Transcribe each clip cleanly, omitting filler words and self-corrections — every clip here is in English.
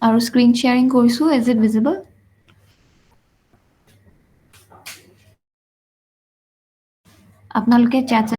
আৰু screen sharing কৰিছোঁ, is it visible? আপোনালোকে চেট চ'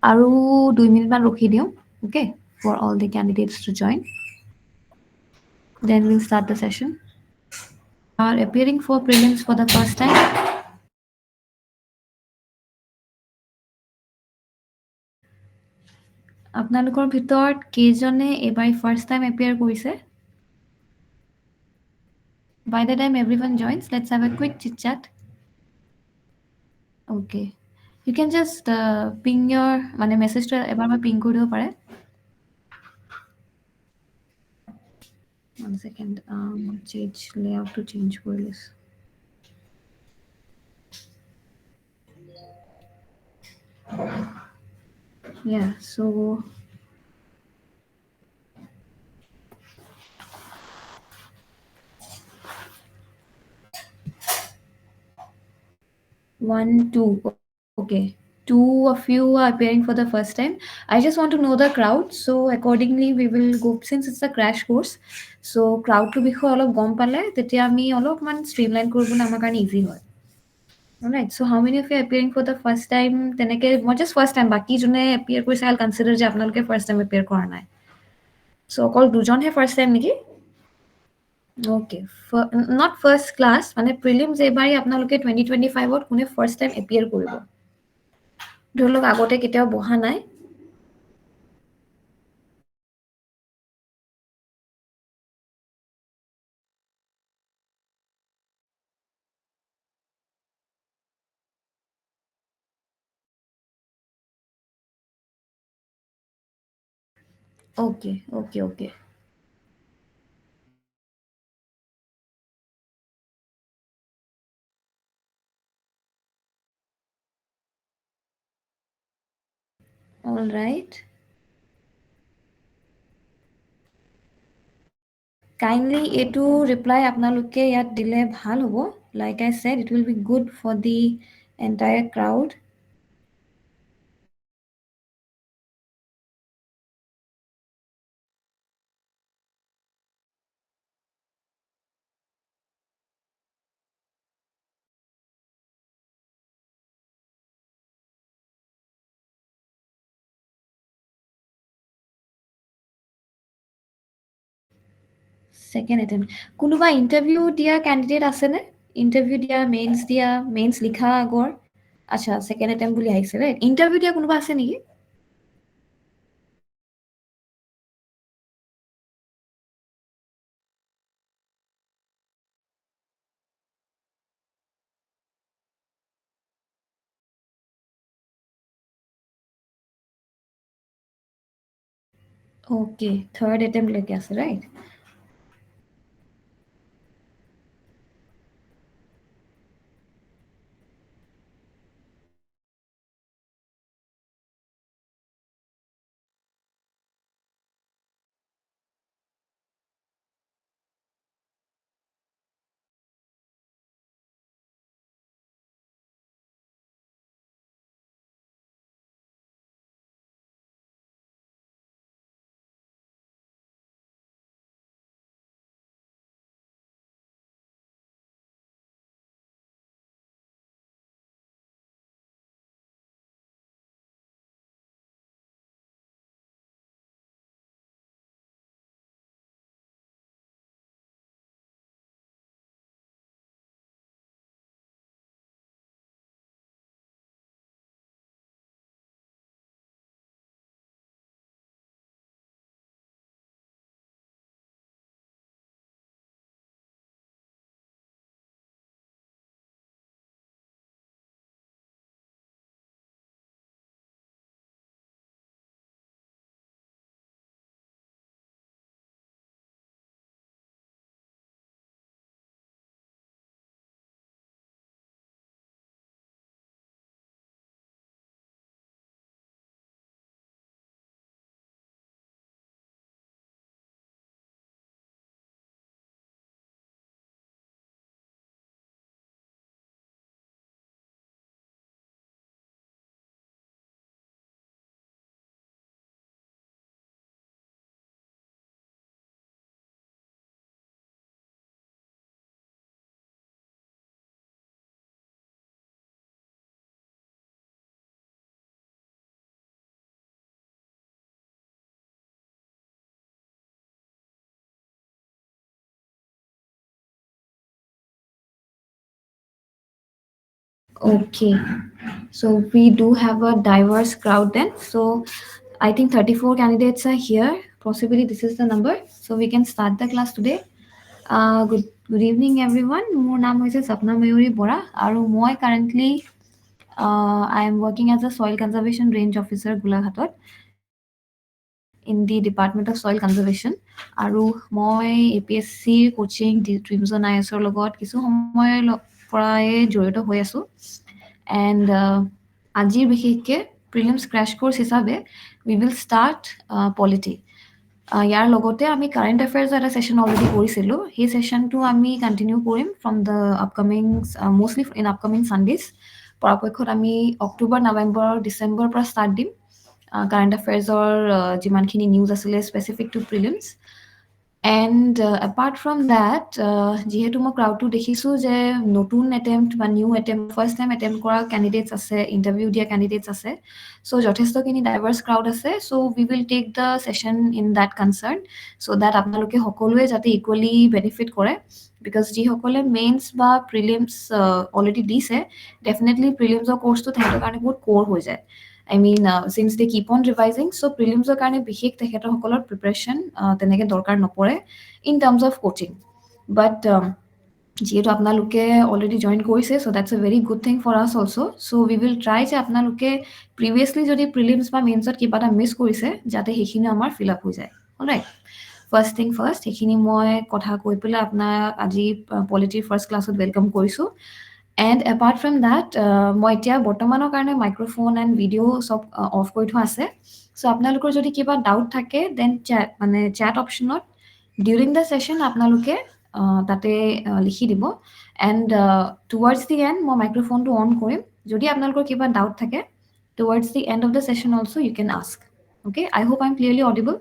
আৰু 2 মিনিটমান ৰখি দিওঁ, okay, for all the candidates to join, then we'll start the session. Appearing for prelims for the first time, আপোনালোকৰ ভিতৰত কেইজনে এইবাৰ ফাৰ্ষ্ট টাইম এপিয়াৰ কৰিছে? By the time everyone joins, let's have a quick chit chat. Okay. You can just ping your মানে মেছেজটো এবাৰ মই ping কৰি দিব পাৰে। One second. Change layout to change কৰি লৈছোঁ। Yeah, so one, two. Okay. Two of you are appearing for the first time. I just want to know the crowd. So accordingly, we will go since it's a crash course. So crowd to বিষয়ে অলপ গম পালে তেতিয়া আমি অলপমান streamline কৰিবলৈ আমাৰ কাৰণে easy হয়। Alright. So how many of you are appearing for the first time? তেনেকে মই just first time বাকী যোনে appear কৰিছে I'll consider যে আপোনালোকে first time appear কৰা নাই। So অকল দুজনহে first time নেকি? Okay. Not first class মানে prelims এইবাৰ আপোনালোকে 2025ত কোনে first time appear কৰিব। ধৰি লওক আগতে কেতিয়াও বহা নাই। Okay. All right. Kindly এইটো reply আপোনালোকে ইয়াত দিলে ভাল হ'ব। Like I said, it will be good for the entire crowd. Second attempt. কোনোবা ইণ্টাৰভিউ দিয়া কেণ্ডিডেট আছেনে? ইণ্টাৰভিউ দিয়া, মেইনছ লিখা আগৰ? আচ্ছা, ছেকেণ্ড এটেম্প বুলি আহিছে, ৰাইট? ইণ্টাৰভিউ দিয়া কোনোবা আছে নেকি? অ'কে, থাৰ্ড এটেম্পলৈকে আছে, right? Okay. So we do have a diverse crowd then. So I think 34 candidates are here. Possibly this is the number. So we can start the class today. Good evening everyone. মোৰ নাম হৈছে Sapna Mayuri Bora আৰু মই currently I am working as a soil conservation range officer Golaghatot in the Department of Soil Conservation আৰু মই APSC coaching Dreams on IS ৰ লগত কিছু সময়ৰ পৰাই জড়িত হৈ আছো and আজিৰ বিশেষকে prelims crash course হিচাপে we will start polity ইয়াৰ লগতে আমি কাৰেণ্ট এফেয়াৰ্ছ এটা সেশন অলৰেডি কৰিছিলো সেই সেশনটো আমি continue Karim from the upcoming mostly in upcoming Sundays পৰাপক্ষত আমি অক্টোবৰ নৱেম্বৰ ডিচেম্বৰ পৰা ষ্টাৰ্ট দিম কাৰেণ্ট এফেয়াৰ্ছৰ যিমানখিনি নিউজ আছিলে specific to prelims and apart from that যিহেতু মই ক্ৰাউডটো দেখিছোঁ যে নতুন এটেম্প্ট বা new attempt first time attempt কৰা কেণ্ডিডেটছ আছে ইণ্টাৰভিউ দিয়া কেণ্ডিডেটছ আছে চ' যথেষ্টখিনি ডাইভাৰ্ছ ক্ৰাউড আছে so' we will take the session in that concern so' that আপোনালোকে সকলোৱে যাতে ইকুৱেলি বেনিফিট কৰে বিকজ যিসকলে মেইনছ বা প্ৰিলিমছ অলৰেডি দিছে ডেফিনেটলি প্ৰিলিমছৰ কোৰ্চটো তেহেঁতৰ কাৰণে বহুত ক'ৰ হৈ যায় I mean, since they keep on revising, so prelims কাৰণে বিশেষ তেখেতসকলৰ প্ৰিপাৰেশ্যন তেনেকৈ দৰকাৰ নপৰে in terms of coaching but যিহেতু আপোনালোকে অলৰেডি জইন কৰিছে so' that's a very good thing for us also' so' we will try যে আপোনালোকে প্ৰিভিয়াছলি যদি প্ৰিলিমছ বা মেইনছত কিবা এটা মিছ কৰিছে যাতে সেইখিনি আমাৰ ফিল আপ হৈ যায় অলৰাইট ফাৰ্ষ্ট থিং ফাৰ্ষ্ট সেইখিনি মই কথা কৈ পেলাই আপোনাক আজি পলিটিৰ ফাৰ্ষ্ট ক্লাছত ৱেলকাম কৰিছোঁ এণ্ড এপাৰ্ট ফ্ৰম দেট মই এতিয়া বৰ্তমানৰ কাৰণে মাইক্ৰফোন এণ্ড ভিডিঅ' চব অফ কৰি থোৱা আছে চ' আপোনালোকৰ যদি কিবা ডাউট থাকে দেন চেট অপশ্যনত ডিউৰিং দ্য ছেশ্যন আপোনালোকে তাতে লিখি দিব এণ্ড টুৱাৰ্ডছ দি এণ্ড মই মাইক্ৰফোনটো অন কৰিম যদি আপোনালোকৰ কিবা ডাউট থাকে towards the end of the session also' you can ask okay I hope I am clearly audible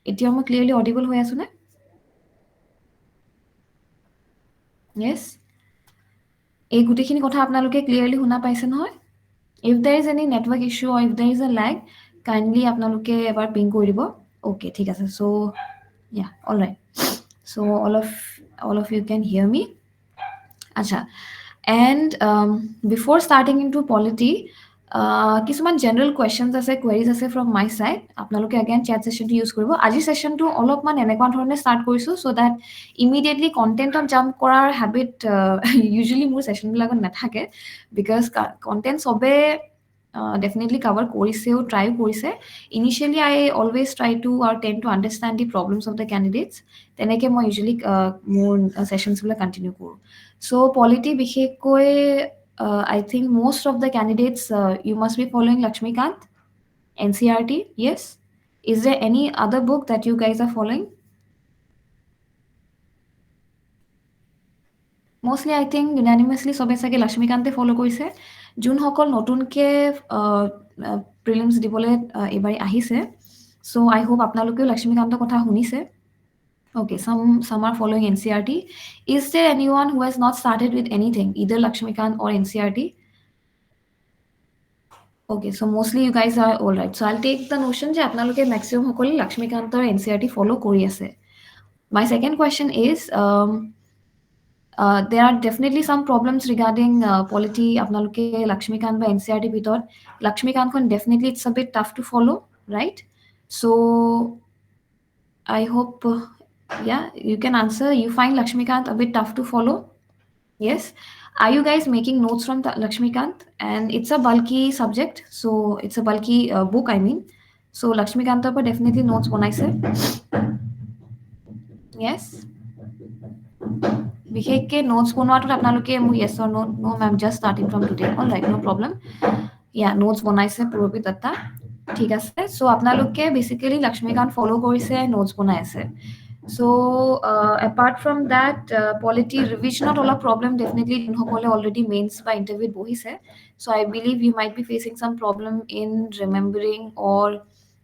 এতিয়া মই ক্লিয়াৰলি অডিবল হৈ আছোনে য়েছ এই গোটেইখিনি কথা আপোনালোকে ক্লিয়াৰলি শুনা পাইছে নহয় if there is any network issue or if there is a lag kindly আপোনালোকে এবাৰ পিং কৰি দিব অ'কে ঠিক আছে so' yeah all right so' all of you can hear me আচ্ছা and before starting into polity কিছুমান general questions আছে queries আছে ফ্ৰম মাই চাইড আপোনালোকে এগেইন চেট ছেশ্যনটো ইউজ কৰিব আজিৰ ছেশ্যনটো অলপমান এনেকুৱা ধৰণে ষ্টাৰ্ট কৰিছোঁ চ' দেট ইমিডিয়েটলি কণ্টেণ্টত জাম্প কৰাৰ হেবিট ইউজুৱেলি মোৰ ছেশ্যনবিলাকত নাথাকে বিকজ কণ্টেণ্ট চবে ডেফিনেটলি কাভাৰ কৰিছেও ট্ৰাইও কৰিছে initially I always try to R ten to understand the problems of the candidates তেনেকৈ মই ইউজুৱেলি মোৰ ছেশ্যনছবিলাক কণ্টিনিউ কৰোঁ চ' পলিটি বিশেষকৈ I think most of the candidates, you must be following Lakshmikant, NCRT, yes? Is there any other book that you guys are following? Mostly, I think unanimously সবে চাগে লক্ষ্মীকান্তে follow কৰিছে যোনসকল নতুনকৈ prelims দিবলৈ এইবাৰ আহিছে চ' আই হোপ আপোনালোকেও লক্ষ্মীকান্তৰ কথা শুনিছে Okay, some are following NCRT. Is there anyone who has not started with anything, either Lakshmikant or NCRT? Okay, so mostly you guys are all right. So I'll take the notion যে আপোনালোকে maximum সকলে লক্ষ্মীকান্তৰ NCRT follow কৰি আছে. My second question is, there are definitely some problems regarding polity. আপোনালোকে লক্ষ্মীকান্ত বা NCRT ভিতৰত লক্ষ্মীকান্তখন definitely it's a bit tough to follow, right? So I hope, yeah, you can answer. You find Lakshmikant a bit tough to follow? Yes. Are you guys making notes from Lakshmikant? And it's a bulky subject, so it's a bulky book, I mean. So Lakshmikant par definitely notes বনাইছে. Yes. বিশেষকৈ notes বনোৱাটোত আপোনালোকে মোক yes or no, no ma'am, just starting from today. All right, no problem. Yeah, notes বনাইছে পুৰবি দত্তা. ঠিক আছে so' আপোনালোকে basically Laxmikanth follow' কৰিছে notes বনাই আছে so' apart from that polity ৰিভিজনত অলপ প্ৰব্লেম ডেফিনেটলি যোনসকলে অলৰেডি মেইনছ বা ইণ্টাৰভিউত বহিছে so' I believe you might be facing some problem in remembering or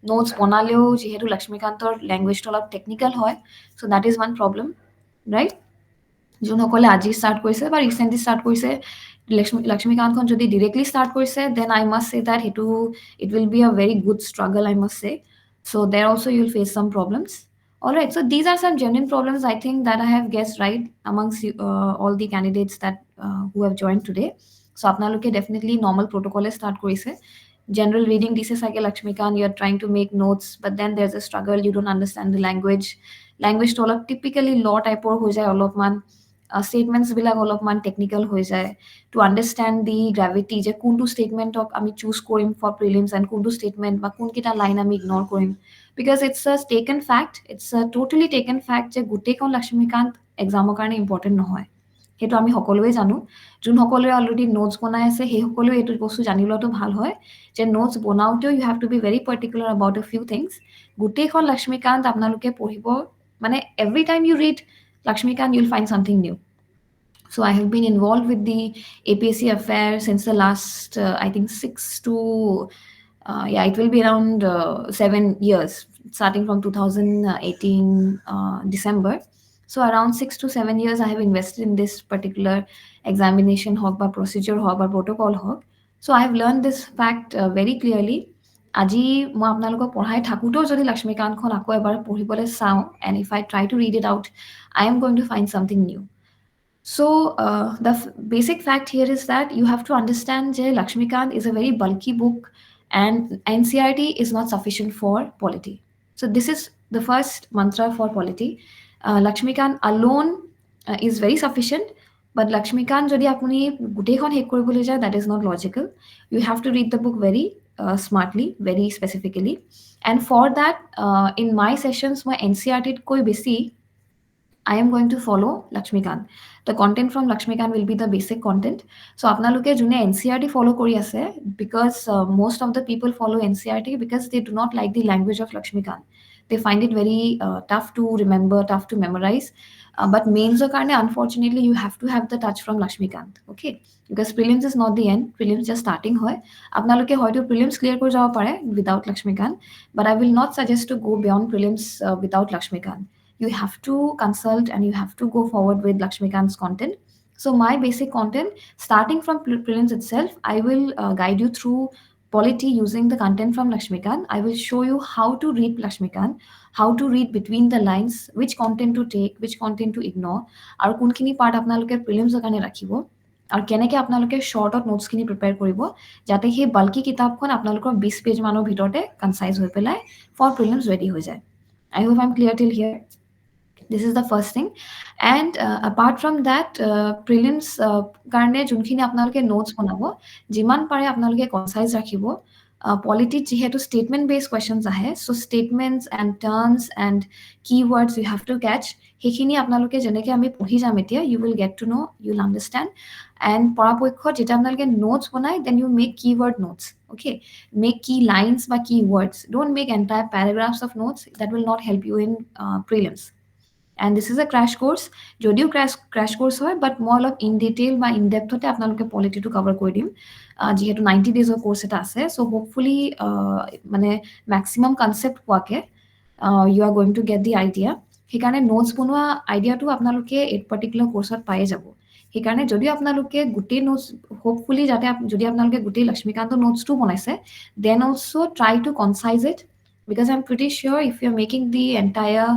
notes বনালেও যিহেতু লক্ষ্মীকান্তৰ লেংগুৱেজটো অলপ টেকনিকেল হয় so' that is one problem right যোনসকলে আজি ষ্টাৰ্ট কৰিছে বা ৰিচেণ্টলি ষ্টাৰ্ট কৰিছে লক্ষ্মীকান্তখন যদি ডিৰেক্টলি ষ্টাৰ্ট কৰিছে দেন আই মাষ্ট চে দেট সেইটো it will be a very good struggle I must চে চ' দেৰ অলছ' ইউ উইল ফেচ চাম problems All right, so these are some genuine problems I think that I have guessed right amongst all the candidates that who have joined today. So আপোনালোকে definitely normal protocol start কৰিছে. General reading দিছে চাগে Lakshmikant, you are trying to make notes, but then there's a struggle, you don't understand the language. Language to অলপ typically law type হৈ যায় অলপমান, statements বিলাক অলপমান technical হৈ যায়. To understand the gravity যে কোনটো statementক আমি choose Karim for prelims and কোনটো statement বা কোনকেইটা line আমি ignore Karim, because it's a taken fact, it's a totally taken fact যে গোটেইখন লক্ষ্মীকান্ত এক্সামৰ কাৰণে ইম্পৰ্টেণ্ট নহয়। সেইটো আমি সকলোৱে জানো। যোনসকলে অলৰেডি নোটছ বনাই আছে সেই সকলেও এইটো বস্তু জানি লোৱাটো ভাল হয় যে নোটছ বনাওঁতেও you have to be very particular about a few things. গোটেইখন লক্ষ্মীকান্ত আপোনালোকে পঢ়িব, মানে every time you read Laxmikanth you'll find something new. So I have been involved with the APSC affair since the last, I think, 6 to, yeah, it will be around 7 years, starting from 2018 December. So around 6 to 7 years, I have invested in this particular examination hawk, বা procedure hawk, বা protocol hawk. So I have learned this fact very clearly. আজি মই আপোনালোকক পঢ়াই থাকোঁতেও যদি লক্ষ্মীকান্তখন আকৌ এবাৰ পঢ়িবলৈ চাওঁ, and if I try to read it out, I am going to find something new. So the basic fact here is that you have to understand that Lakshmikant is a very bulky book, and NCRT is not sufficient for polity. So this is the first mantra for polity. Lakshmikant alone is very sufficient, but Lakshmikant jodi apuni gutekhon hek koribole jay, that is not logical. You have to read the book very smartly, very specifically, and for that, in my sessions, my NCRT koi besi I am going to follow Lakshmikant. The content from Lakshmikant will be the basic content. So apnaluke june NCRT follow kori ase, because most of the people follow NCRT because they do not like the language of Lakshmikant. They find it very tough to remember, tough to memorize. But mains karne, unfortunately, you have to have the touch from Lakshmikant. Okay, because prelims is not the end. Prelims just starting hoy. Apnaluke hoyto prelims clear kor jabo pare without Lakshmikant. But I will not suggest to go beyond prelims without Lakshmikant. You have to consult and you have to go forward with Lakshmikant's content. So my basic content, starting from prelims itself, I will guide you through polity using the content from Lakshmikant. I will show you how to read Lakshmikant, how to read between the lines, which content to take, which content to ignore, আৰু কোনখিনি part আপোনালোকে প্ৰিলিমছৰ কাৰণে ৰাখিব, আৰু কেনেকৈ আপোনালোকে শ্বৰ্টত নোটছখিনি prepare কৰিব যাতে সেই বাল্কি কিতাপখন আপোনালোকৰ 20 পেজ মানৰ ভিতৰতে কনচাইজ হৈ পেলাই ফৰ প্ৰিলিমছ ৰেডি হৈ যায়। I hope I'm clear till here. This is the first thing. And apart from that, prelims কাৰণে যোনখিনি আপোনালোকে notes বনাব, যিমান পাৰে আপোনালোকে concise ৰাখিব। Polity যিহেতু statement based questions আহে, so statements and terms and keywords you have to catch, সেইখিনি আপোনালোকে যেনেকৈ আমি পঢ়ি যাম এতিয়া, you will get to know, you'll understand. And পৰাপক্ষত যেতিয়া আপোনালোকে notes বনাই, then you make keyword notes. Okay, make key lines বা keywords. Don't make entire paragraphs of notes. That will not help you in prelims. And this is a crash course. যদিও crash course হয়, but মই অলপ in detail বা in depthতে আপোনালোকে পলিটিটো cover কৰি দিম, যিহেতু 90 days কোৰ্চ এটা আছে। চ' হোপফুলি মানে মেক্সিমাম কনচেপ্ট পোৱাকে you are going to get the idea. সেইকাৰণে নোটছ বনোৱা আইডিয়াটো আপোনালোকে এই পাৰ্টিকুলাৰ কোৰ্চত পায়ে যাব। সেইকাৰণে যদি আপোনালোকে গোটেই নোটছ, হোপফুলি যাতে যদি আপোনালোকে গোটেই লক্ষ্মীকান্তৰ নোটছটো বনাইছে, then also' try to concise it, because I am pretty sure if you are making the entire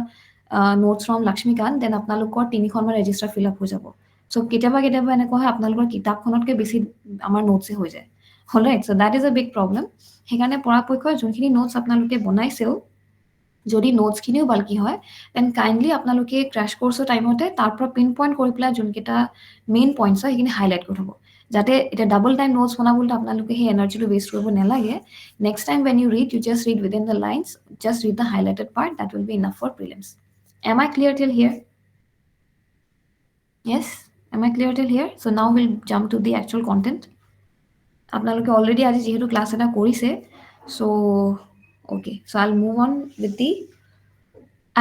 notes from Laxmikanth, then আপোনালোকৰ 3খনমান ৰেজিষ্টাৰ ফিল আপ হৈ যাব। চ' কেতিয়াবা কেতিয়াবা এনেকুৱা হয় আপোনালোকৰ কিতাপখনতকৈ বেছি আমাৰ নোটছে হৈ যায়। হ'ল ৰাইট, চ' that is a big problem. সেইকাৰণে পৰাপক্ষত যোনখিনি নোটছ আপোনালোকে বনাইছেও, যদি নোটছখিনিও বাল্কি হয়, দেন কাইণ্ডলি আপোনালোকে ক্ৰেছ কোৰ্চৰ টাইমতে তাৰ পৰা পিন পইণ্ট কৰি পেলাই যোনকেইটা মেইন পইণ্টছ হয় সেইখিনি হাইলাইট কৰি থ'ব, যাতে এতিয়া ডাবল টাইম নোটছ বনাবলৈ আপোনালোকে সেই এনাৰ্জিটো ৱেষ্ট কৰিব নালাগে। Next time when you read, you just read within the lines, just read the highlighted part, that will be enough for prelims. Am I clear till here? Yes? Am I clear till here? So now we'll jump to the actual content. আপোনালোকে already আজি যিহেতু class এটা কৰিছে, so okay, so I'll move on with the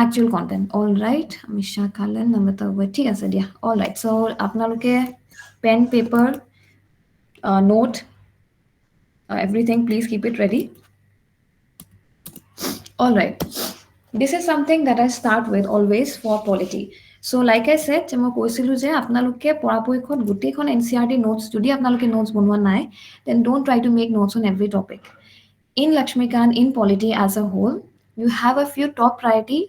actual content. All right, Misha Kalen namata ঠিক আছে দিয়া। All right, so আপোনালোকে pen, paper, note, everything, please keep it ready. All right, this is something that I start with always for polity. So like I said, মই কৈছিলো যে আপোনালোকে পৰাপক্ষত গোটেইখন NCERT notes যদি আপোনালোকে notes বনোৱা নাই, then don't try to make notes on every topic. In Lakshmikant, in polity as a whole, you have a few top priority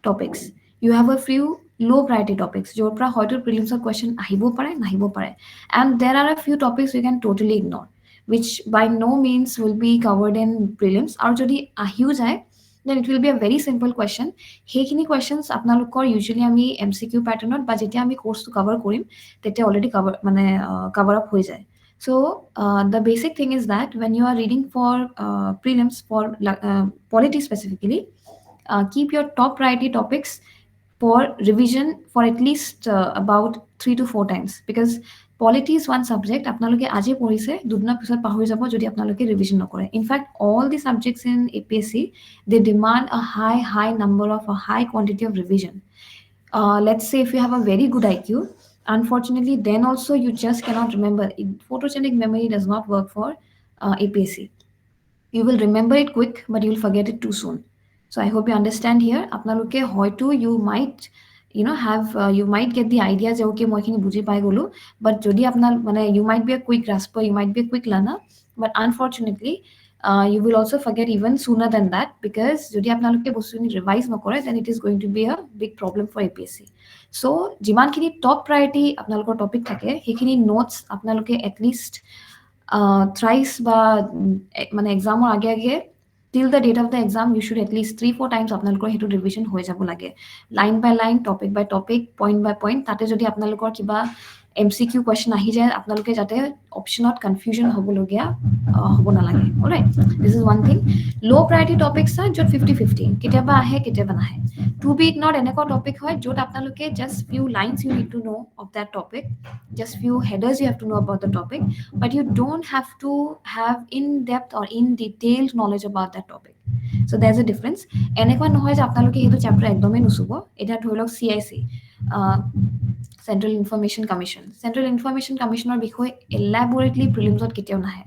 topics. You have a few low priority topics য'ৰ পৰা হয়তো প্ৰিলিমছৰ question আহিব পাৰে নাহিব পাৰে, and there are a few topics you can totally ignore, which by no means will be covered in prelims, আৰু যদি আহিও যায় then it will be a very simple question. সেইখিনি questions আপোনালোকৰ usually আমি MCQ patternত বা যেতিয়া আমি কোৰ্সটো কভাৰ কৰিম তেতিয়া অলৰেডি cover up হৈ যায়. So the basic thing is that when you are reading for prelims for polity specifically, keep your top priority topics for revision for at least about 3 to 4 times, because polity is one subject আপোনালোকে আজি পঢ়িছে দুদিনৰ পিছত পাহৰি যাব যদি আপোনালোকে revision নকৰে. In fact, all the subjects in APSC, they demand a high number of a high quantity of revision. Let's say if you have a very good IQ, unfortunately then also you just cannot remember. Photogenic memory does not work for APSC. You will remember it quick but you will forget it too soon. So I hope you understand here. Apnaloke hoyto you might have you might get the idea je okay moi khini buji pai golu, but jodi apnar mane you might be a quick grasper, you might be a quick learner, but unfortunately you will also forget even sooner than that, because jodi apnaloke bostu ni revise nokore then it is going to be a big problem for APSC. So jiman khini top priority apnalokor topic thake hekhini notes apnaloke at least thrice বা মানে এক্সামৰ আগে আগে till the date of the exam you should at least 3-4 times আপোনালোকৰ হেতু revision হৈ যাব লাগে, line by line, topic by topic, point by point. তাতে যদি আপোনালোকৰ কিবা MCQ কুৱেশ্যন আহি যায় আপোনালোকে যাতে অপশ্যনত কনফিউজন হ'বলগীয়া হ'ব নালাগে। Alright, this is one thing. Low' priority topics হয় য'ত 50-50 কেতিয়াবা আহে কেতিয়াবা নাহে। টু বি ইগনৰ্ড এনেকুৱা টপিক হয় য'ত আপোনালোকে just few lines you need to know' of that topic, just few headers you have to know about the topic, but you don't have to have in depth or in detailed knowledge about that topic. So there's a difference. এনেকুৱা নহয় যে আপোনালোকে সেইটো chapter একদমেই নুচুব। এতিয়া ধৰি লওক CIC, central information commission. Central information কমিশ্যনৰ বিষয়ে এলাবৰেটলি প্ৰিলিমছত কেতিয়াও নাহে।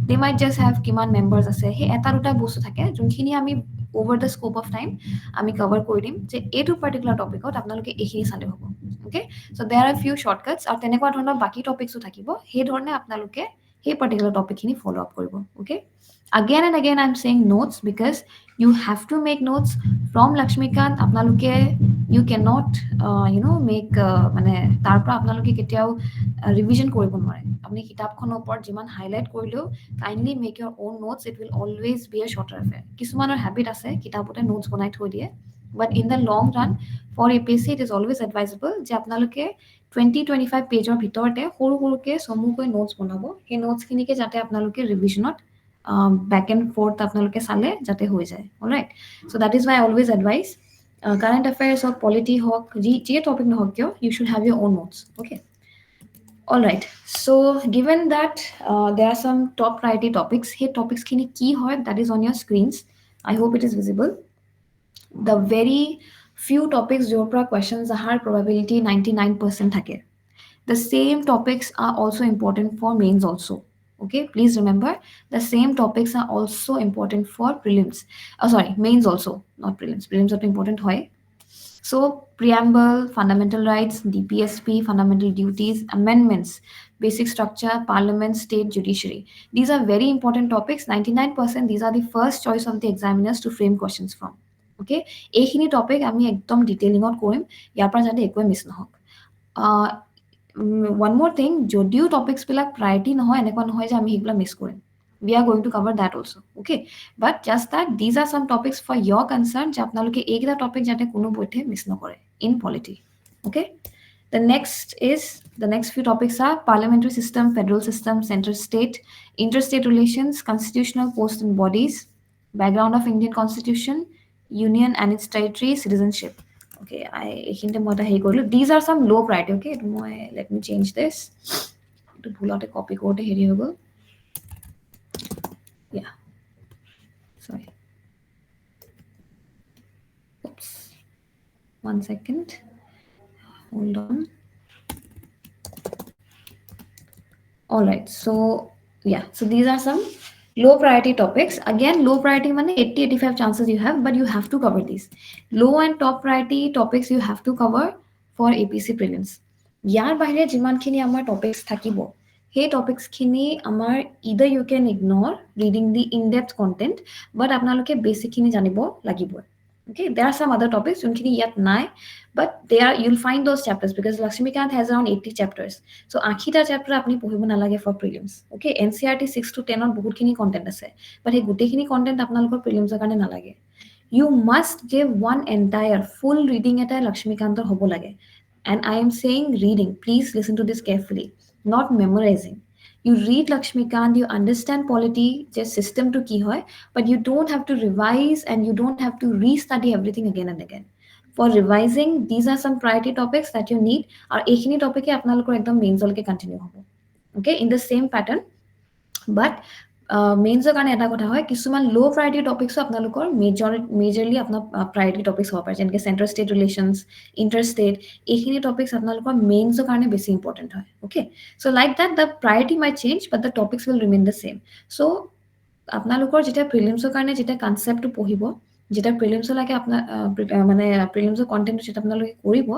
দে মাইট জাষ্ট হেভ কিমান মেম্বাৰ্ছ আছে, সেই এটা দুটা বস্তু থাকে যোনখিনি আমি over the scope of time আমি কভাৰ কৰি দিম যে এইটো পাৰ্টিকুলাৰ টপিকত আপোনালোকে এইখিনি চালে হ'ব। অ'কে, চ' দেৰ আৰ ফিউ শ্বৰ্টকাটছ, আৰু তেনেকুৱা ধৰণৰ বাকী টপিকছো থাকিব, সেই ধৰণে আপোনালোকে সেই পাৰ্টিকুলাৰ টপিকখিনি ফ'ল' আপ কৰিব। Okay, again and again I'm saying notes because you have to make notes from Lakshmikant. আপোনালোকে you cannot make মানে তাৰ পৰা আপোনালোকে কেতিয়াও ৰিভিজন কৰিব নোৱাৰে। আপুনি কিতাপখনৰ ওপৰত যিমান হাইলাইট কৰিলেও kindly make your own notes, it will always be a shorter affair. কিছুমানৰ হেবিট আছে কিতাপতে নোটছ বনাই থৈ দিয়ে, but in the long run for APSC it is always advisable যে আপোনালোকে 20-25 পেজৰ ভিতৰতে সৰু সৰুকৈ চমুকৈ নোটছ বনাব। সেই নোটছখিনিকে যাতে আপোনালোকে ৰিভিজনত বেক এণ্ড ফৰ্থ আপোনালোকে চালে যাতে হৈ যায়। Alright, so' that is why I always advise current affairs হওক, পলিটি হওক, যিয়ে টপিক নহওক কিয়, you should have your own notes. Okay, alright, so' given that there are চাম টপ প্ৰায়ৰিটি টপিকছ, সেই টপিকছখিনি কি হয় that is on your screens. I hope it is visible. The very few topics য'ৰ পৰা questions অহাৰ probability 99% থাকে, the same topics are also important for mains also. Okay, please remember the same topics are also important for prelims. Sorry, mains also, not prelims. Prelims are important hoy. So preamble, fundamental rights, DPSP, fundamental duties, amendments, basic structure, parliament, state judiciary. These are very important topics. 99% these are the first choice of the examiners to frame questions from. Okay, এইখিনি topic আমি একদম ডিটেইলিঙত কৰিম, ইয়াৰ পৰা যাতে একোৱে মিছ নহওক। one more thing, যদিও টপিকছবিলাক priority নহয় এনেকুৱা নহয় যে আমি সেইবিলাক মিছ কৰিম। We are going to cover that also. Okay, but just that these are some topics for your concern যে আপোনালোকে এইকেইটা টপিক যাতে কোনো পধ্যে মিছ নকৰে in polity. Okay, the next few topics are parliamentary system, federal system, central state, interstate relations, constitutional posts and bodies, background of Indian constitution, union and its territory, citizenship. Okay, these are some low priority. Okay, let me change this to pull out a copy code here. Yeah, sorry, oops, 1 second, hold on. All right, so yeah, so these are some low priority topics. Again, low priority money 80-85 chances you have, but you have to cover these. Low and top priority topics you have to cover for APC prelims. ইয়াৰ বাহিৰে যিমানখিনি আমাৰ topics থাকিব সেই টপিকছখিনি আমাৰ either you can ignore reading the in-depth content, but আপোনালোকে বেছিকখিনি জানিব লাগিব। Okay, there are some other topics যোনখিনি ইয়াত নাই, but you'll find those chapters because Lakshmikant has around 80 chapters. So 80টা chapter আপুনি পঢ়িব নালাগে for prelims. Okay, NCERT 6 to 10 ত বহুতখিনি content আছে, but সেই গোটেইখিনি content আপোনালোকৰ prelims ৰ কাৰণে নালাগে. You must give one entire full reading এটা লক্ষ্মীকান্তৰ হ'ব লাগে. And I am saying reading. Please listen to this carefully, not memorizing. You read Lakshmikant, you understand polity, just system to ki hoy, but you don't have to revise and you don't have to restudy everything again and again. For revising, these are some priority topics that you need. Or ekhini topic e apnalokor ekdom mains leke continue hobo. Okay, in the same pattern, but মেইনছৰ কাৰণে এটা কথা হয় কিছুমান ল' priority টপিকছো আপোনালোকৰ মেজৰলি আপোনাৰ priority topics হ'ব পাৰে যেনেকৈ central state relations inter state এইখিনি টপিকছ আপোনালোকৰ মেইনছৰ কাৰণে বেছি ইম্পৰ্টেণ্ট হয় okay so' like that the priority my change but the topics will remain the same চ' আপোনালোকৰ যেতিয়া প্ৰিলিমছৰ কাৰণে যেতিয়া কনচেপ্টটো পঢ়িব যেতিয়া প্ৰিলিমছলৈকে আপোনাৰ মানে প্ৰিলিমছৰ কণ্টেণ্টটো যেতিয়া আপোনালোকে কৰিব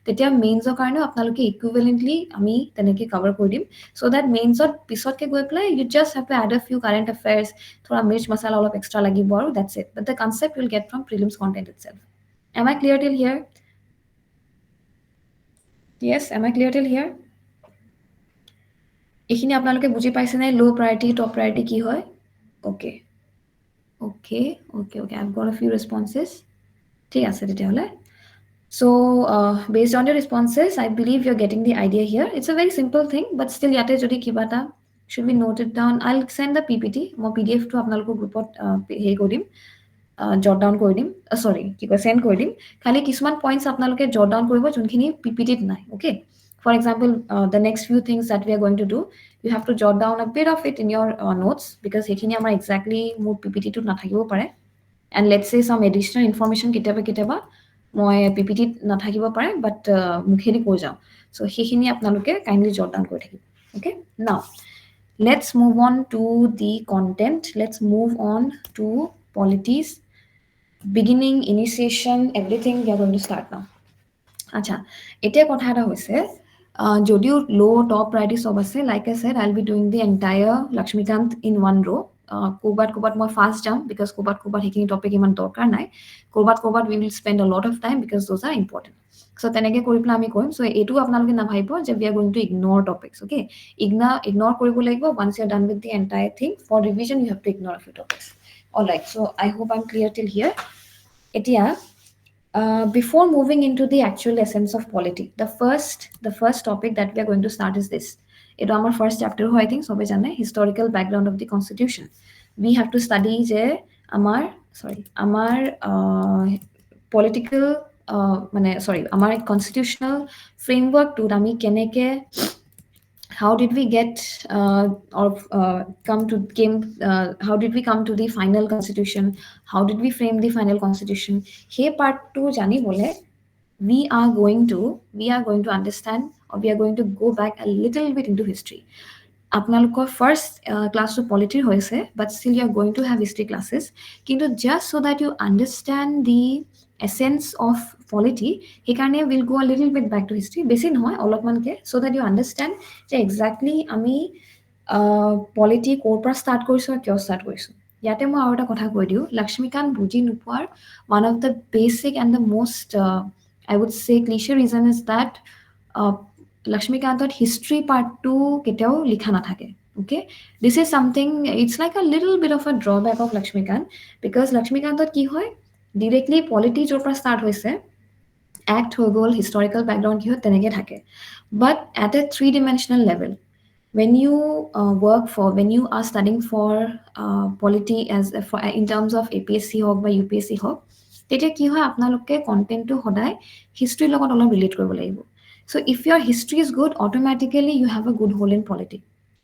তেতিয়া মেইনছৰ কাৰণেও আপোনালোকে ইকুইভেলেণ্টলি আমি তেনেকৈ কভাৰ কৰি দিম চ' দেট মেইনছত পিছতকৈ গৈ পেলাই you just have to add a few current affairs থোৰা মিৰ্চ মছালা অলপ এক্সট্ৰা লাগিব আৰু that's it but the concept will get from prelims content itself am I clear till here yes am I clear till here এইখিনি আপোনালোকে বুজি পাইছেনে ল' প্ৰায়ৰিটি টপ প্ৰায়ৰিটি কি হয় okay okay, I've got a few responses ঠিক আছে তেতিয়াহ'লে so based on your responses I believe you're getting the idea here it's a very simple thing but still ইয়াতে যদি কিবা এটা should be noted down I'll send the PPT মই PDF টো আপোনালোকৰ গ্ৰুপত হেৰি কৰি দিম জট ডাউন কৰি দিম সৰি কি কয় চেণ্ড কৰি দিম খালি কিছুমান পইণ্টছ আপোনালোকে জট ডাউন কৰিব যোনখিনি PPTত নাই okay for example the next few things that we are going to do you have to jot down a bit of it in your notes because সেইখিনি আমাৰ exactly মোৰ PPT টোত নাথাকিব পাৰে and let's say some additional information কেতিয়াবা মই PPTত নাথাকিব পাৰে but মুখেদি কৈ যাওঁ so সেইখিনি আপোনালোকে kindly jot down কৰি থাকিব okay now let's move on to the content let's move on to polities beginning initiation everything we are going to start now আচ্ছা এতিয়া কথা এটা হৈছে যদিও ল' টপ প্ৰায়ৰিটি চব আছে like I said I'll be doing the entire Laxmikanth in one row' ক'ৰবাত মই ফাৰ্ষ্ট যাম বিকজ ক'ৰবাত সেইখিনি টপিক ইমান দৰকাৰ নাই ক'ৰবাত we will spend a lot of time because those R important চ' তেনেকৈ কৰি পেলাই আমি কৰিম চ' এইটো আপোনালোকে নাভাবিব যে we are going to ignore topics okay ignore কৰিব লাগিব once you are done with the entire thing for revision you have to ignore a few topics all right so' I hope I am clear till here এতিয়া before moving into the actual essence of polity, the first topic that we are going to start is this. It our first chapter, I think, so historical background of the Constitution. We have to study our political, our constitutional framework to Rami Keneke. How did we get how did we come to the final constitution how did we frame the final constitution hey part 2 jani bole we are going to understand or we are going to go back a little bit into history আপোনালোকৰ first ক্লাছটো পলিটিৰ হৈছে but still you are going to have history classes কিন্তু just so' that you understand the essence of polity সেইকাৰণে will go' a little bit back to history বেছি নহয় অলপমানকৈ so' that you understand যে exactly আমি polity ক'ৰ পৰা start কৰিছোঁ আৰু কিয় ষ্টাৰ্ট কৰিছোঁ ইয়াতে মই আৰু এটা কথা কৈ দিওঁ লক্ষ্মীকান্ত বুজি নোপোৱাৰ one of the basic and the most I would say clearer reason is that লক্ষ্মীকান্তত হিষ্ট্ৰী পাৰ্টটো কেতিয়াও লিখা নাথাকে okay this is something it's like a little bit of a drawback of Lakshmikant because Lakshmikantot ki hoy directly polity jor পৰা start hoise act হৈ গ'ল historical background কি হয় তেনেকৈ থাকে but at a three dimensional level when you when you are studying for polity in terms of APSC হওক বা UPSC হওক তেতিয়া কি হয় আপোনালোকে কন্টেন্টটো সদায় হিষ্ট্ৰীৰ লগত অলপ ৰিলেট কৰিব লাগিব so if your history is good automatically you have a good hold in polity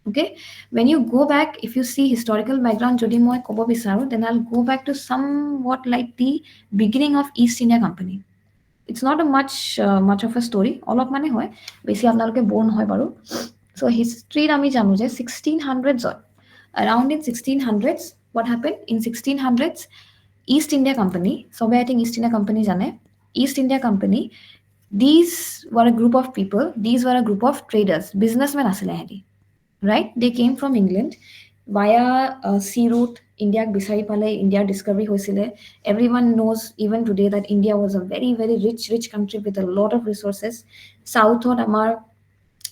okay when you go back if you see historical background jodi moi kobo bisaru then I'll go back to somewhat like the beginning of East India Company it's not a much of a story অলপ মানে হয় বেছি আপোনালোকে বোন হয় বাৰু so history আমি জানো যে 1600s around in 1600s what happened in 1600s East India Company সবে I think East India Company জানে East India Company these were a group of people these were a group of traders businessmen asile hedi right they came from England via sea route, India Bisari Pale, India discovery Hoisile. Everyone knows even today that India was a very, very rich country with a lot of resources. South or Amar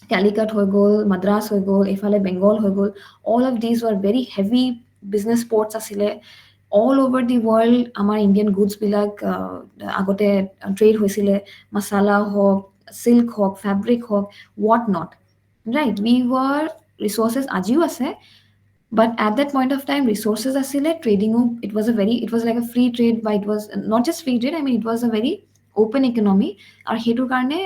Calicut হৈ গ'ল, Madras হৈ গ'ল, এইফালে Bengal হৈ গ'ল. All of these were very heavy business ports আছিলে. All over the world আমাৰ Indian গুডছবিলাক আগতে trade হৈছিলে, মাছালা হওক, silk হওক, ফেব্ৰিক হওক, what not. Right? We were resources আজিও আছে, but at that point of time resources asile trading it was like a free trade, but it was not just free trade, I mean it was a very open economy. Or hetu karne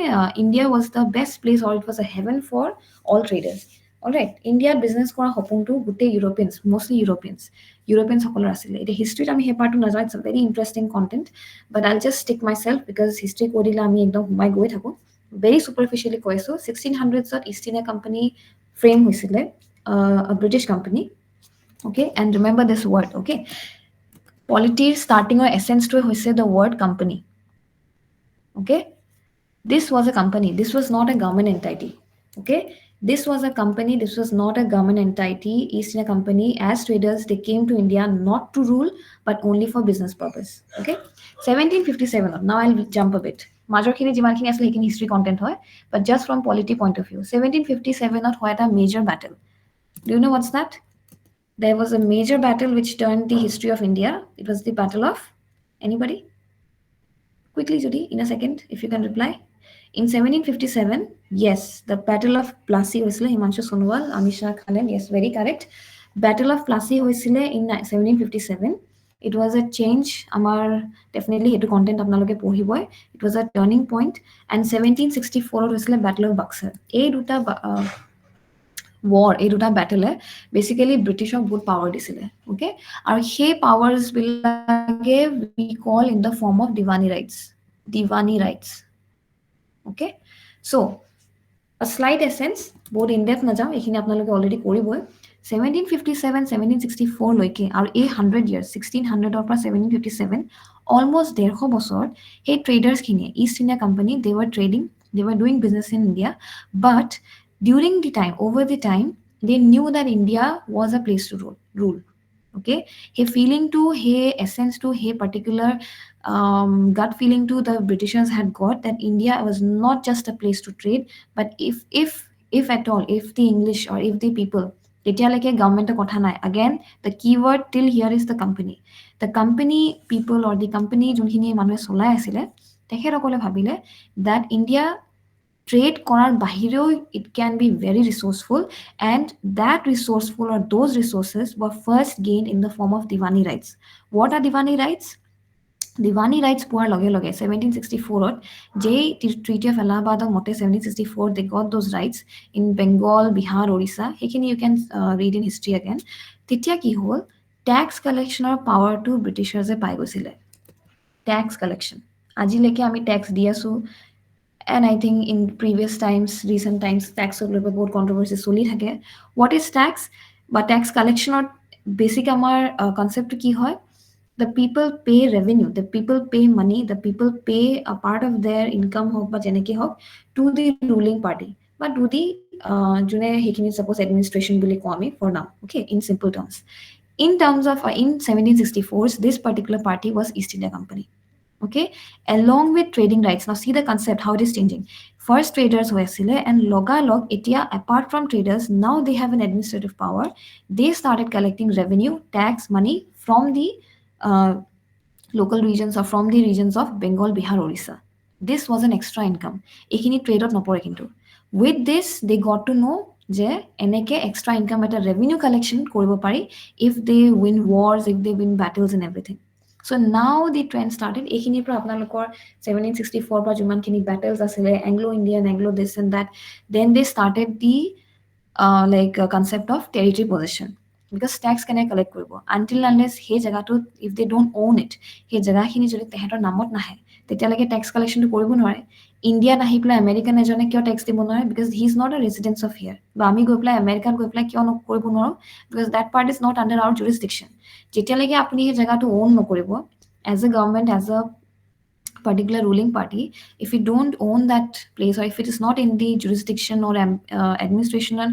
India was the best place, or it was a heaven for all traders. All right, India business kora hopuntu gute Europeans, mostly Europeans hokolor asile. It history ami he part na, it's a very interesting content, but I'll just stick myself because history kodila ami ekdom humai goi thaku. Very superficially koiso 1600s ot East India Company frame hoisile, a British company. Okay, and remember this word. Okay, polity starting or essence to say the word company. Okay, this was a company, this was not a government entity. Okay, this was a company, this was not a government entity. East India Company, as traders, they came to India not to rule but only for business purpose. Okay, 1757. Now I'll jump a bit. Majorখিনি যিমানখিনি আসলে সেইখিনি history content হয়, but just from polity point of view, 1757 হয় এটা major battle. Do you know what's that? There was a major battle which turned the history of India. It was the Battle of, anybody? Quickly, Judy, in a second, if you can reply. In 1757, yes, the Battle of Plassey Hoisile, Himanshu Sonowal, Amisha Khaled, yes, very correct. Battle of Plassey Hoisile in 1757. It was a change. Amar definitely hetu content apnaloke pohiboy. It was a turning point. And 1764 hoisile Battle of Buxar. এই দুটা war, এই দুটা battle basically Britishক বহুত power দিছিলে. Okay, আৰু সেই powers বিলাকে we call in the form of Diwani rights. Diwani rights. Okay, so a slight essence, বহুত in depth নাযাওঁ, এইখিনি আপোনালোকে অলৰেডি কৰিবই. 1757 1764 লৈকে আৰু এই 100 years 1600 পৰা 1757 almost 150 বছৰত সেই ট্ৰেডাৰ্ছখিনিয়ে East India company they were doing business in India, but during the time, over the time, they knew that India was a place to rule. Okay, he feeling to he essence to he particular gut feeling to the Britishers had got that India was not just a place to trade, but if at all, if the English or if the people, তেতিয়ালৈকে government কথা নাই. Again, the keyword till here is the company people or the company যোনখিনি মানুহে চলাই আছিলে তেখেতসকলে ভাবিলে that India trade কৰাৰ বাহিৰেও it can be very resourceful, and that resourceful or those resources were first gained in the form of Diwani rights. What are Diwani rights? Diwani rights পোৱাৰ লগে লগে 1764 যেই Treaty of Allahabad মতে 1764 they got those rights in Bengal, Bihar, Orissa. সেইখিনি you can read in history again. তেতিয়া কি হ'ল, tax collectionৰ powerটো Britishers পাই গৈছিলে. Tax collection, আজিলৈকে আমি tax দি আছো. And I think in previous times, recent times, tax বহুত controversy চলি থাকে. What is tax? But tax collection or basic আমাৰ concept কি হয়? The people pay revenue, the people pay money, the people pay a part of their income হোক বা যেনেকে হোক to the ruling party, but to the যোনে সেইখিনি suppose administration বুলি কওঁ আমি for now. Okay, in simple terms. In terms of in 1764, this particular party was East India Company. Okay, along with trading rights. Now see the concept, how it is changing. First traders were asile, and logalog etia, apart from traders, now they have an administrative power. They started collecting revenue, tax, money from the uh, local regions or from the regions of Bengal, Bihar, Orissa. This was an extra income. Ekhini trade ot nopore kintu. With this, they got to know যে এনেকে extra income এটা revenue collection কৰিব পাৰি if they win wars, if they win battles and everything. So now the trend started. এইখিনিৰ পৰা আপোনালোকৰ 1764 পৰা যিমানখিনি battles আছিলে, Anglo-Indian, Anglo this and that, then they started the concept of territory possession. Because tax কেনে collect কৰিব, until unless সেই জাগাটো if they don't own it, সেই জাগাখিনি যদি তেহেঁতৰ নামত নাহে তেতিয়ালৈকে tax collectionটো কৰিব নোৱাৰে. ইণ্ডিয়াত আহি পেলাই আমেৰিকান এজনে কিয় টেক্স দিব নোৱাৰে? Because he is not a residence of here. বা আমি গৈ পেলাই আমেৰিকাত গৈ পেলাই কিয় কৰিব নোৱাৰো? Because that part is not under our jurisdiction. যেতিয়ালৈকে আপুনি সেই জেগাটো অ'ন নকৰিব as a government, as a particular ruling party, if you don't own that place or if it is not in the jurisdiction or administrational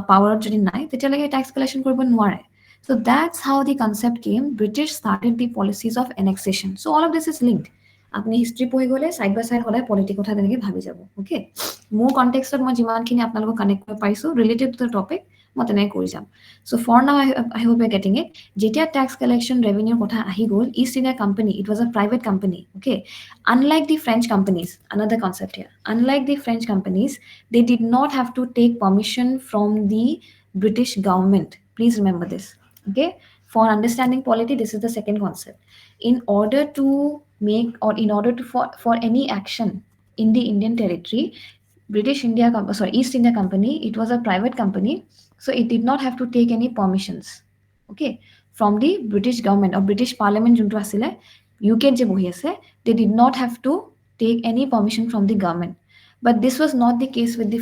পাৱাৰত যদি নাই তেতিয়ালৈকে text collection কৰিব নোৱাৰে so that's how the concept came British started the policies of annexation so all of this is linked আপুনি history পঢ়ি গ'লে side by side সদায় politic কথা তেনেকৈ ভাবি যাব অ'কে মোৰ কণ্টেক্সত মই যিমানখিনি আপোনালোকক কানেক্ট কৰিব পাৰিছোঁ ৰিলেটেড টু দ্য টপিক মই তেনেকৈ কৰি যাম so' for now I hope you getting it যেতিয়া টেক্স কালেকশ্যন ৰেভিনিউৰ কথা আহি গ'ল East India company it was a private company okay unlike the French companies another concept here unlike the French companies they did not have to take permission from the British government please remember this okay for understanding polity this is the second concept in order to make or in order to for any action in the Indian territory East India Company it was a private company so it did not have to take any permissions okay from the British government or British Parliament যোনটো আছিলে UK যে বহি আছে they did not have to take any permission from the government but this was not the case with the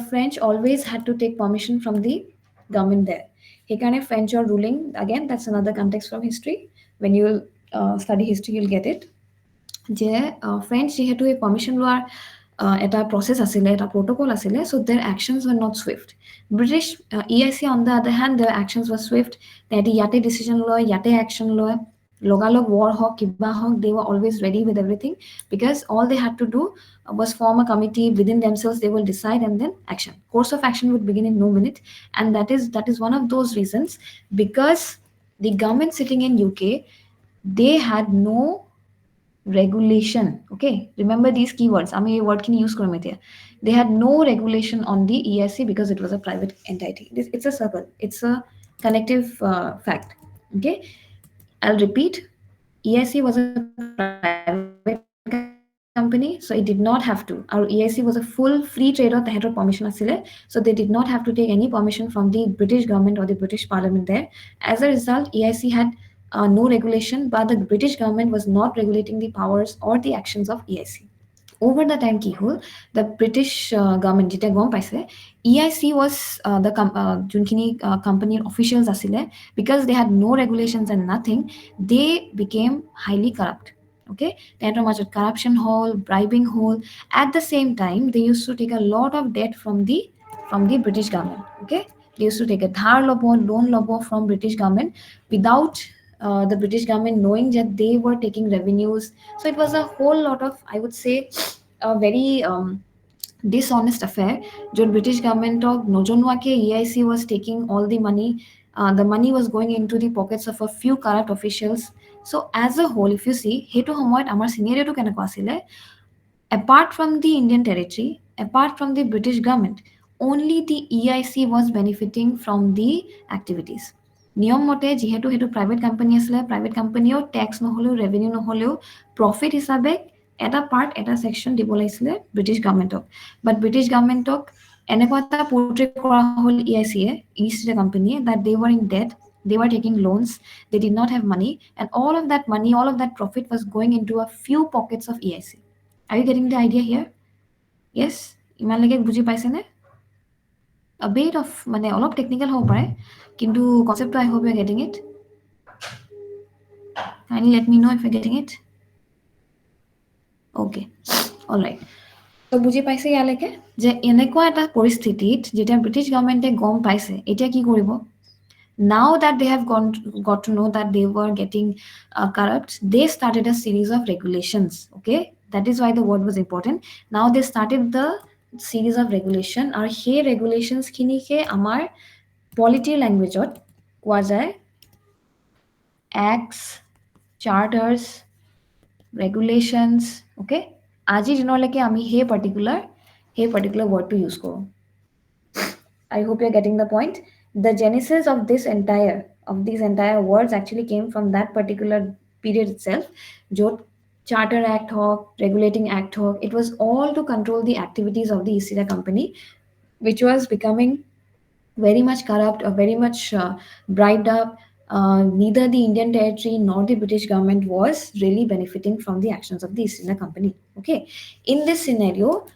French always had to take permission from the government there সেইকাৰণে Frenchৰ ruling again that's another context from history when you study history you'll get it যে French যিহেতু এই permission লোৱাৰ এটা process আছিলে এটা protocol আছিলে so' their actions were not swift British EIC on the other hand their actions were swift তেহেঁতি ইয়াতে decision লয় ইয়াতে একশ্যন লয় লগালগ ৱাৰ হওক কিবা হওক they were always ready with everything because all they had to do was form a committee within themselves they will decide and then action course of action would begin in no minute and that is one of those reasons because the government sitting in UK they had no regulation okay remember these keywords আমি এই word খিনি use কৰিম এতিয়া they had no regulation on the EIC because it was a private entity it's a circle it's a connective fact okay I'll repeat EIC was a private company so it did not have to our EIC was a full free trader তেহেঁতৰ permission আছিলে so they did not have to take any permission from the British government or the British Parliament there as a result EIC had no regulation but the British government was not regulating the powers or the actions of EIC over the time কি হ'ল the British government যেতিয়া গম পাইছে EIC was the যোনখিনি companyৰ officials আছিলে because they had no regulations and nothing they became highly corrupt okay তেহেঁতৰ মাজত corruption হ'ল bribing হ'ল at the same time they used to take a lot of debt from the British government okay they used to take a ধাৰ ল'ব loan ল'ব from British government without the British government knowing that they were taking revenues so it was a whole lot of I would say a very dishonest affair jo British government of nojonwake EIC was taking all the money was going into the pockets of a few corrupt officials so as a whole if you see hetu homoyat amar scenario to keneko asile apart from the Indian territory apart from the British government only the EIC was benefiting from the activities নিয়ম মতে যিহেতু হেতু private company আছিলে private কোম্পানীও text নহলেও revenue নহলেও profit হিচাপে এটা part এটা সেকশন দিব লাগিছিলে ব্ৰিটিছ গভৰ্ণমেণ্টক বাট ব্ৰিটিছ গভৰ্ণমেণ্টক এনেকুৱা এটা পোৰ্ট্ৰে কৰা হ'ল EIC ইষ্ট ইণ্ডিয়া কোম্পানীয়ে that they were in debt they were taking loans they did not have money and all of that money all of that profit was going into a few pockets of EIC are you getting the idea here yes ইমানলৈকে বুজি পাইছেনে a bit of মানে অলপ technical হ'ব পাৰে কিন্তু কনসেপ্টটো I hope you are getting it kindly let me know if you're getting it okay all right so বুজি পাইছে ইয়ালৈকে যে এনেকুৱা এটা পৰিস্থিতিত যেতিয়া ব্ৰিটিছ গভৰ্ণমেণ্টে গম পাইছে এতিয়া কি কৰিব now that they have got to know that they were getting corrupt they started a series of regulations okay that is why the word was important now they started the series of regulation আৰু সেই regulations খিনিকে আমাৰ polity languageত কোৱা যায় acts charters regulations okay আজি দিনলৈকে আমি সেই particular word to use কৰো I hope you're getting the point the genesis of these entire words actually came from that particular period itself jot charter act hawk regulating act hawk it was all to control the activities of the East India Company which was becoming very much corrupt or very much bribed up neither the Indian territory nor the British government was really benefiting from the actions of the East India Company okay in this scenario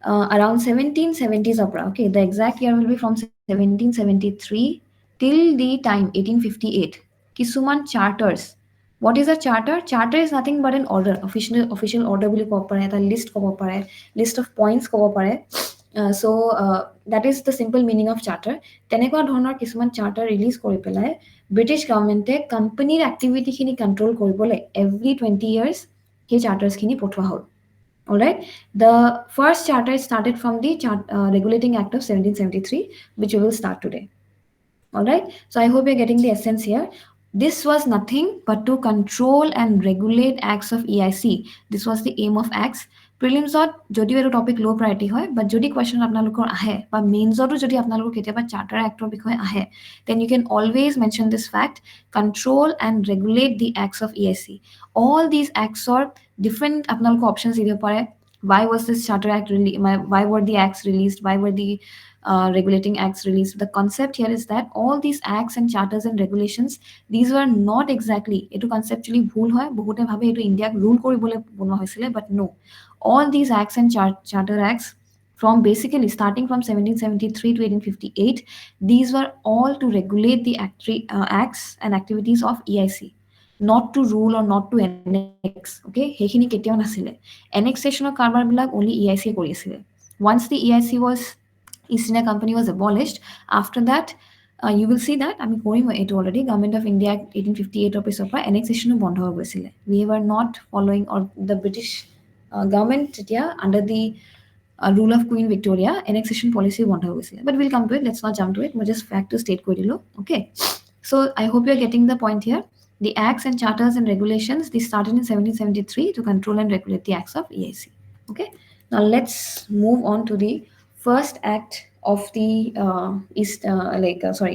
around 1770s opera okay the exact year will be from 1773 till the time 1858 kisuman charters what is a charter is nothing but an order official order বুলি ক'ব পাৰে এটা list ক'ব পাৰে list of points ক'ব পাৰে That is the simple meaning of charter. তেনেকুৱা ধৰণৰ কিছুমান চাৰ্টাৰ ৰিলিজ কৰি পেলাই ব্ৰিটিছ গভৰ্ণমেণ্টে কোম্পানীৰ এক্টিভিটিখিনি কণ্ট্ৰল কৰিবলৈ এভৰি 20 years সেই চাৰ্টাৰ্ছখিনি পঠোৱা হ'ল। Alright, the first charter started from the Regulating Act of 1773, which we will start today. All right, so I hope you're getting the essence here. This was nothing but to control and regulate acts of EIC. This was the aim of acts. Prelims যদিও এইটো topic ল' priority হয়, but যদি question আপোনালোকৰ আহে বা মেইনছতো যদি আপোনালোকৰ কেতিয়াবা চাৰ্টাৰ এক্টৰ বিষয়ে আহে, then you can always mention this fact: control and regulate the acts of EIC. All these acts are different আপোনালোকৰ options দিব পাৰে. Why was this charter act released? Why were the acts released? Why were the regulating acts released? The concept here is that all these acts and charters and regulations, these were not exactly, etu conceptually bhul hoy, bohote bhabe etu India rule koribole bonwa hoisile, but no, all these acts and charter acts, from basically starting from 1773 to 1858, these were all to regulate the acts and activities of EIC, not to rule or not to annex. Okay, সেইখিনি কেতিয়াও নাছিলে। Annexation of কাৰবাৰ বিলাক only EIC কৰি আছিলে। Once the EIC was, East India Company was abolished, after that you will see that আমি কৰিম এইটো already, Government of India Act 1858 or পিছৰ পৰা annexation বন্ধ হৈ গৈছিলে। We were not following, or the British government যেতিয়া under the rule of Queen Victoria, annexation policy বন্ধ হৈ গৈছিলে। But we'll come to it, let's not jump to it, মই just fact to state কৰি দিলোঁ। Okay, so I hope you're getting the point here. The acts and charters and regulations, they started in 1773 to control and regulate the acts of EIC. Okay, now let's move on to the first act of the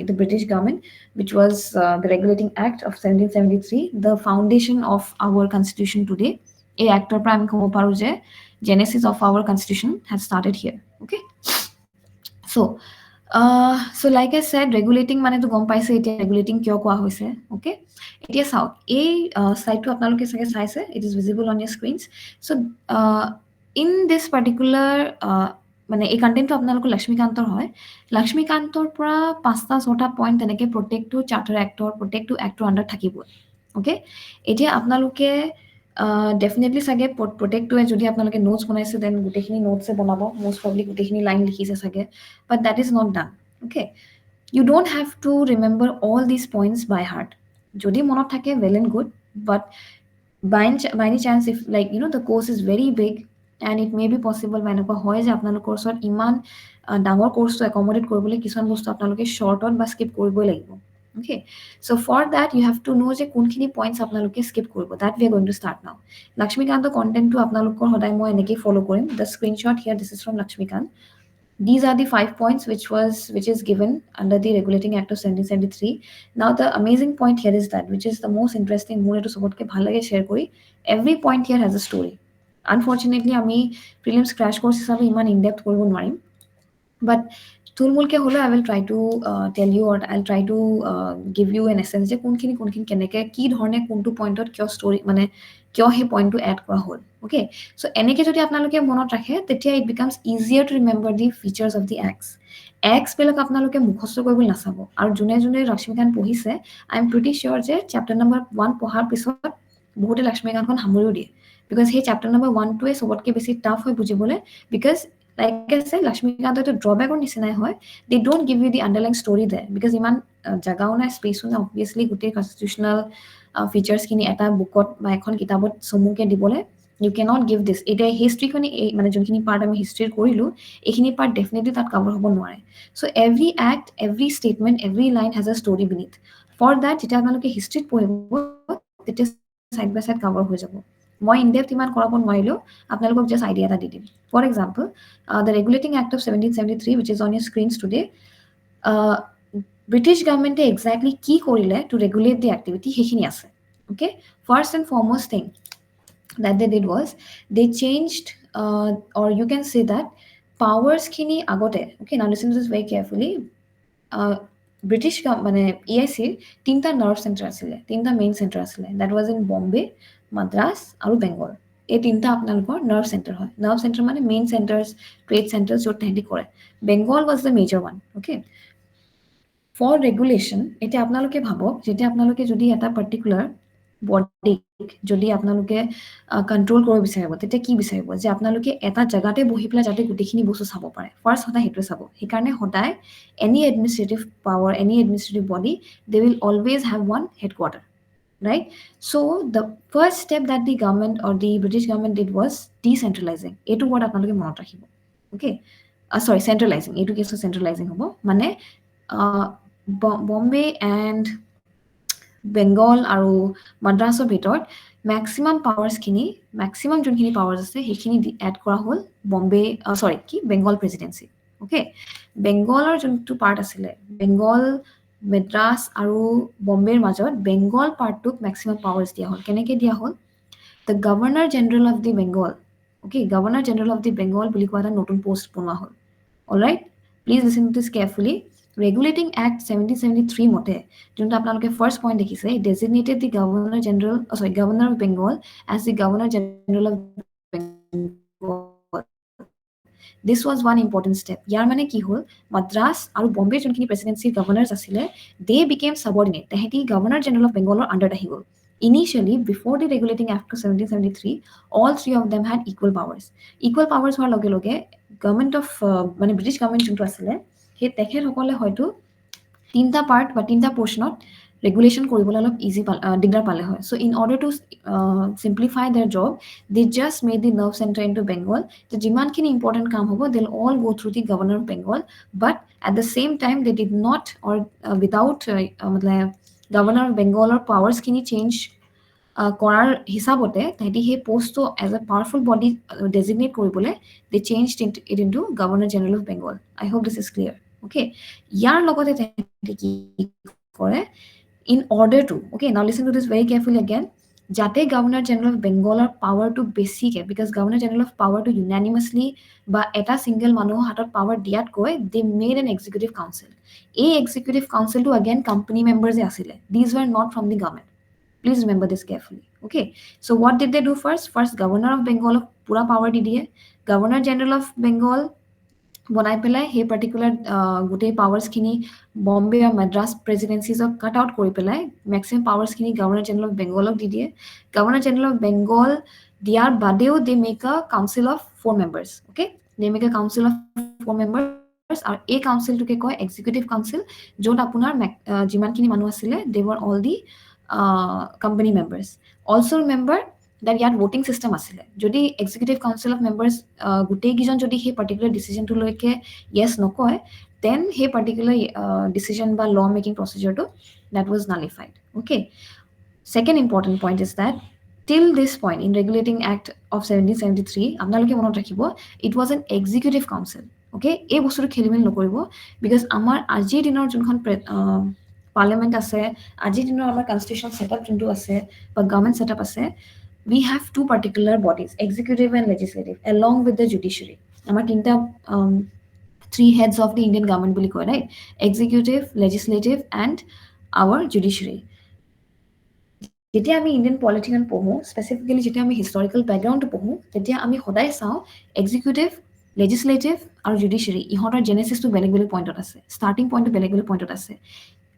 the British government, which was the Regulating Act of 1773, the foundation of our constitution today. A actor prime kobo paru je genesis of our constitution has started here. Okay, so like I said, regulating মানে তো গম পাইছে এতিয়া regulating কিয় কোৱা হৈছে। Okay, এতিয়া চাওক এই স্লাইডটো আপোনালোকে চাগে চাইছে, it is visible on your screens. So in this particular মানে এই কণ্টেণ্টটো আপোনালোকৰ লক্ষ্মীকান্তৰ হয়। লক্ষ্মীকান্তৰ পৰা 5টা 6টা পইণ্ট তেনেকৈ প্ৰত্যেকটো চাৰ্টাৰ এক্টৰ, প্ৰত্যেকটো এক্টৰ আণ্ডাৰ থাকিব। অ'কে, এতিয়া আপোনালোকে ডেফিনেটলি চাগে প্ৰত্যেকটোৱে যদি আপোনালোকে নোটছ বনাইছে, দেন গোটেইখিনি নোটছে বনাব, মষ্ট প্ৰবলি গোটেইখিনি লাইন লিখিছে চাগে, but that is not done. Okay, you don't have to remember all these points by heart. যদি মনত থাকে well and good, but by any chance, if the course is very big and it may be possible বা এনেকুৱা হয় যে আপোনালোকৰ ওচৰত ইমান ডাঙৰ কোৰ্চটো একমডেট কৰিবলৈ কিছুমান বস্তু আপোনালোকে শ্বৰ্টত বা স্কিপ কৰিবই লাগিব। Okay, so for that you have to know যে কোনখিনি পইণ্টছ আপোনালোকে স্কিপ কৰিব। that we are going to start now. লক্ষ্মীকান্তৰ কণ্টেণ্টটো আপোনালোকৰ সদায় মই এনেকৈ follow' Karim. the screenshot here, this is from Lakshmikant. These are the 5 points which is given under the Regulating Act of 1773. Now the amazing point here is that, which is the most interesting, more to sobotke bhal lage share kori, every point here has a story. Unfortunately ami prelims crash course hisabe iman in depth koribo nwarim, but থুলমূলকে হলেও I will try to tell you, or I'll try to give you an essence যে কোনখিনি কেনেকৈ কি ধৰণে কোনটো পইণ্টত কিয় story মানে কিয় সেই পইণ্টটো এড কৰা হ'ল। অ'কে, চ' এনেকৈ যদি আপোনালোকে মনত ৰাখে, তেতিয়া it becomes easier to remember the features of the এক্সবিলাক আপোনালোকে মুখস্থ কৰিবলৈ নাচাব। আৰু যোনে যোনে লক্ষ্মীকান্ত পঢ়িছে, আই এম প্ৰিটি চিয়'ৰ যে চেপ্টাৰ নম্বৰ 1 পঢ়াৰ পিছত বহুতে লক্ষ্মীকান্তখন সামৰিও দিয়ে, বিকজ সেই চেপ্টাৰ নম্বৰ 1টোৱে চবতকৈ বেছি টাফ হয় বুজিবলৈ। Because like I said, Lakshmikant to drawback on nisinai hoy, they don't give you the underlying story there, because iman jagao na space na obviously gute constitutional features kini eta bookot ba ekhon kitabot somuke dibole you cannot give this. Eta history koni mane jonkhini part ami history korilu, ekhini part definitely tat cover hobo nware. So every act, every statement, every line has a story beneath. For that jeta apnaloke history pohibo, tete side by side cover hoy jabo। মই in depth ইমান কৰাব নোৱাৰিলেও আপোনালোকক just idea এটা দি দিম। For example, the Regulating Act of 1773, which is on your screens today, British government exactly কি কৰিলে to regulate the activity সেইখিনি আছে। Okay, first and foremost thing that they did was they changed or you can say that powers খিনি আগতে। Okay, now listen to this very carefully. British মানে EICৰ 3টা nerve centre আছিলে, 3টা main centre আছিলে। That was in Bombay, Madras আৰু বেংগল। এই 3টা আপোনালোকৰ নাৰ্ভ চেণ্টাৰ হয়। নাৰ্ভ চেণ্টাৰ মানে মেইন চেণ্টাৰ্ছ, ট্ৰেড চেণ্টাৰ্ছ য'ত তাহাঁতি কৰে। Bengal was the major one. Okay, for regulation, এতিয়া আপোনালোকে ভাবক, যেতিয়া আপোনালোকে যদি এটা পাৰ্টিকুলাৰ বডিক যদি আপোনালোকে কণ্ট্ৰল কৰিব বিচাৰিব তেতিয়া কি বিচাৰিব যে আপোনালোকে এটা জেগাতে বহি পেলাই যাতে গোটেইখিনি বস্তু চাব পাৰে ফাৰ্ষ্ট সদায় সেইটোৱে চাব সেইকাৰণে সদায় any administrative power any administrative body they will always have one headquarter right? So the first step that the government or the British government did was decentralizing. এইটো word আপোনালোকে মনত ৰাখিব okay sorry centralizing এইটো কেছটো centralizing হ'ব মানে Bombay and Bengal আৰু মাদ্ৰাছৰ ভিতৰত মেক্সিমাম পাৱাৰ্ছখিনি মেক্সিমাম যোনখিনি পাৱাৰ্ছ আছে সেইখিনি এড কৰা হ'ল বম্বে চৰি কি বেংগল প্ৰেচিডেঞ্চি অ'কে বেংগলৰ যোনটো পাৰ্ট আছিলে বেংগল মেড্ৰাছ আৰু বম্বেৰ মাজত বেংগল পাৰ্টটোক মেক্সিমাম পাৱাৰ্ছ দিয়া হ'ল কেনেকৈ দিয়া হ'ল the governor general of the Bengal okay governor general of the Bengal বুলি কোৱা এটা নতুন পষ্ট বনোৱা হ'ল alright please listen to this carefully regulating act 1773 মতে যোনটো আপোনালোকে ফাৰ্ষ্ট পইণ্ট দেখিছে designated the governor general sorry governor of Bengal as the governor general of Bengal this was one important step ইয়াৰ মানে কি হ'ল মাদ্ৰাছ আৰু বম্বেৰ যোনখিনি প্ৰেচিডেঞ্চিৰ গভৰ্ণৰ্ছ আছিলে দে বিকেম ছাবৰ্ডিনেট তেহেঁতি গভৰ্ণৰ জেনেৰেল অফ বেংগলৰ আণ্ডাৰত আহি গ'ল initially before the regulating act 1773 all three of them had equal powers হোৱাৰ লগে লগে গভৰ্ণমেণ্ট অফ মানে ব্ৰিটিছ গভৰ্ণমেণ্ট যোনটো আছিলে সেই তেখেতসকলে হয়তো তিনিটা পাৰ্ট বা তিনিটা পৰ্চনত ৰেগুলেশ্যন কৰিবলৈ অলপ দিগদাৰ পালে হয় so' in order to simplify their job they just made the nerve center into Bengal যে যিমানখিনি ইম্পৰ্টেণ্ট কাম হ'ব they'll all go' through the governor of Bengal but at the same time they did not or without মানে governor of বেংগলৰ পাৱাৰ্ছখিনি change কৰাৰ হিচাপতে তাহাঁতি সেই পষ্টটো as a powerful body designate কৰিবলৈ they change it into governor general of Bengal I hope দিছ ইজ ক্লিয়াৰ অ'কে ইয়াৰ লগতে তাহাঁতি কি কৰে in order to okay now listen to this very carefully again যাতে গভৰ্ণৰ জেনেৰেল অফ বেংগলৰ পাৱাৰটো বেছিকৈ বিকজ গভৰ্ণৰ জেনেৰেল অফ পাৱাৰটো ইউনানিমাছলি বা এটা ছিংগল মানুহৰ হাতত পাৱাৰ দিয়াতকৈ they made an executive council এই এক্সিকিউটিভ কাউঞ্চিলটো এগেইন কোম্পানী মেম্বাৰ্ছে আছিলে these were not from the government Please remember this carefully. Okay. So what did they do first? First, Governor of Bengal pura power di diye. Governor General of Bengal বনাই পেলাই সেই particular গোটেই পাৱাৰ্ছখিনি বম্বে আৰু মাদ্ৰাছ প্ৰেচিডেঞ্চিজক কাট out কৰি পেলাই maximum পাৱাৰ্ছখিনি governor general of বেংগলক দি দিয়ে গভৰ্ণৰ জেনেৰেল অফ বেংগল দিয়াৰ বাদেও they make a council of 4 members okay they make a council of 4 members আৰু এই কাউন্সিলটোকে কয় এক্সিকিউটিভ কাউন্সিল য'ত আপোনাৰ যিমানখিনি মানুহ আছিলে they were all the company members. Also remember that ইয়াত voting system আছিলে যদি executive council of members গোটেইকেইজন যদি সেই particular decisionটোলৈকে yes নকয় then সেই particular decision বা law making procedure that was nullified. Okay. Second important point is that till this point in regulating act of 1773 আপোনালোকে মনত ৰাখিব it was an executive council. Okay. এই বস্তুটো খেলিমেলি নকৰিব because আমাৰ আজিৰ দিনৰ যোনখন পাৰ্লিয়ামেণ্ট আছে আজিৰ দিনৰ আমাৰ কনষ্টিটিউচন ছেটআপ যোনটো আছে বা গভৰ্ণমেণ্ট ছেটআপ আছে we have two particular bodies executive and legislative along with the judiciary আমাৰ তিনিটা three heads of the Indian government বুলি কয় right executive legislative and our judiciary যেতিয়া আমি ইণ্ডিয়ান পলিটিকেল পঢ়োঁ স্পেচিফিকেলি যেতিয়া আমি হিষ্টৰিকেল বেকগ্ৰাউণ্ডটো পঢ়োঁ তেতিয়া আমি সদায় চাওঁ এক্সিকিউটিভ লেজিছলেটিভ আৰু জুডিচিয়াৰী ইহঁতৰ জেনেচিছটো বেলেগ বেলেগ পইণ্টত আছে ষ্টাৰ্টিং পইণ্টটো বেলেগ বেলেগ পইণ্টত আছে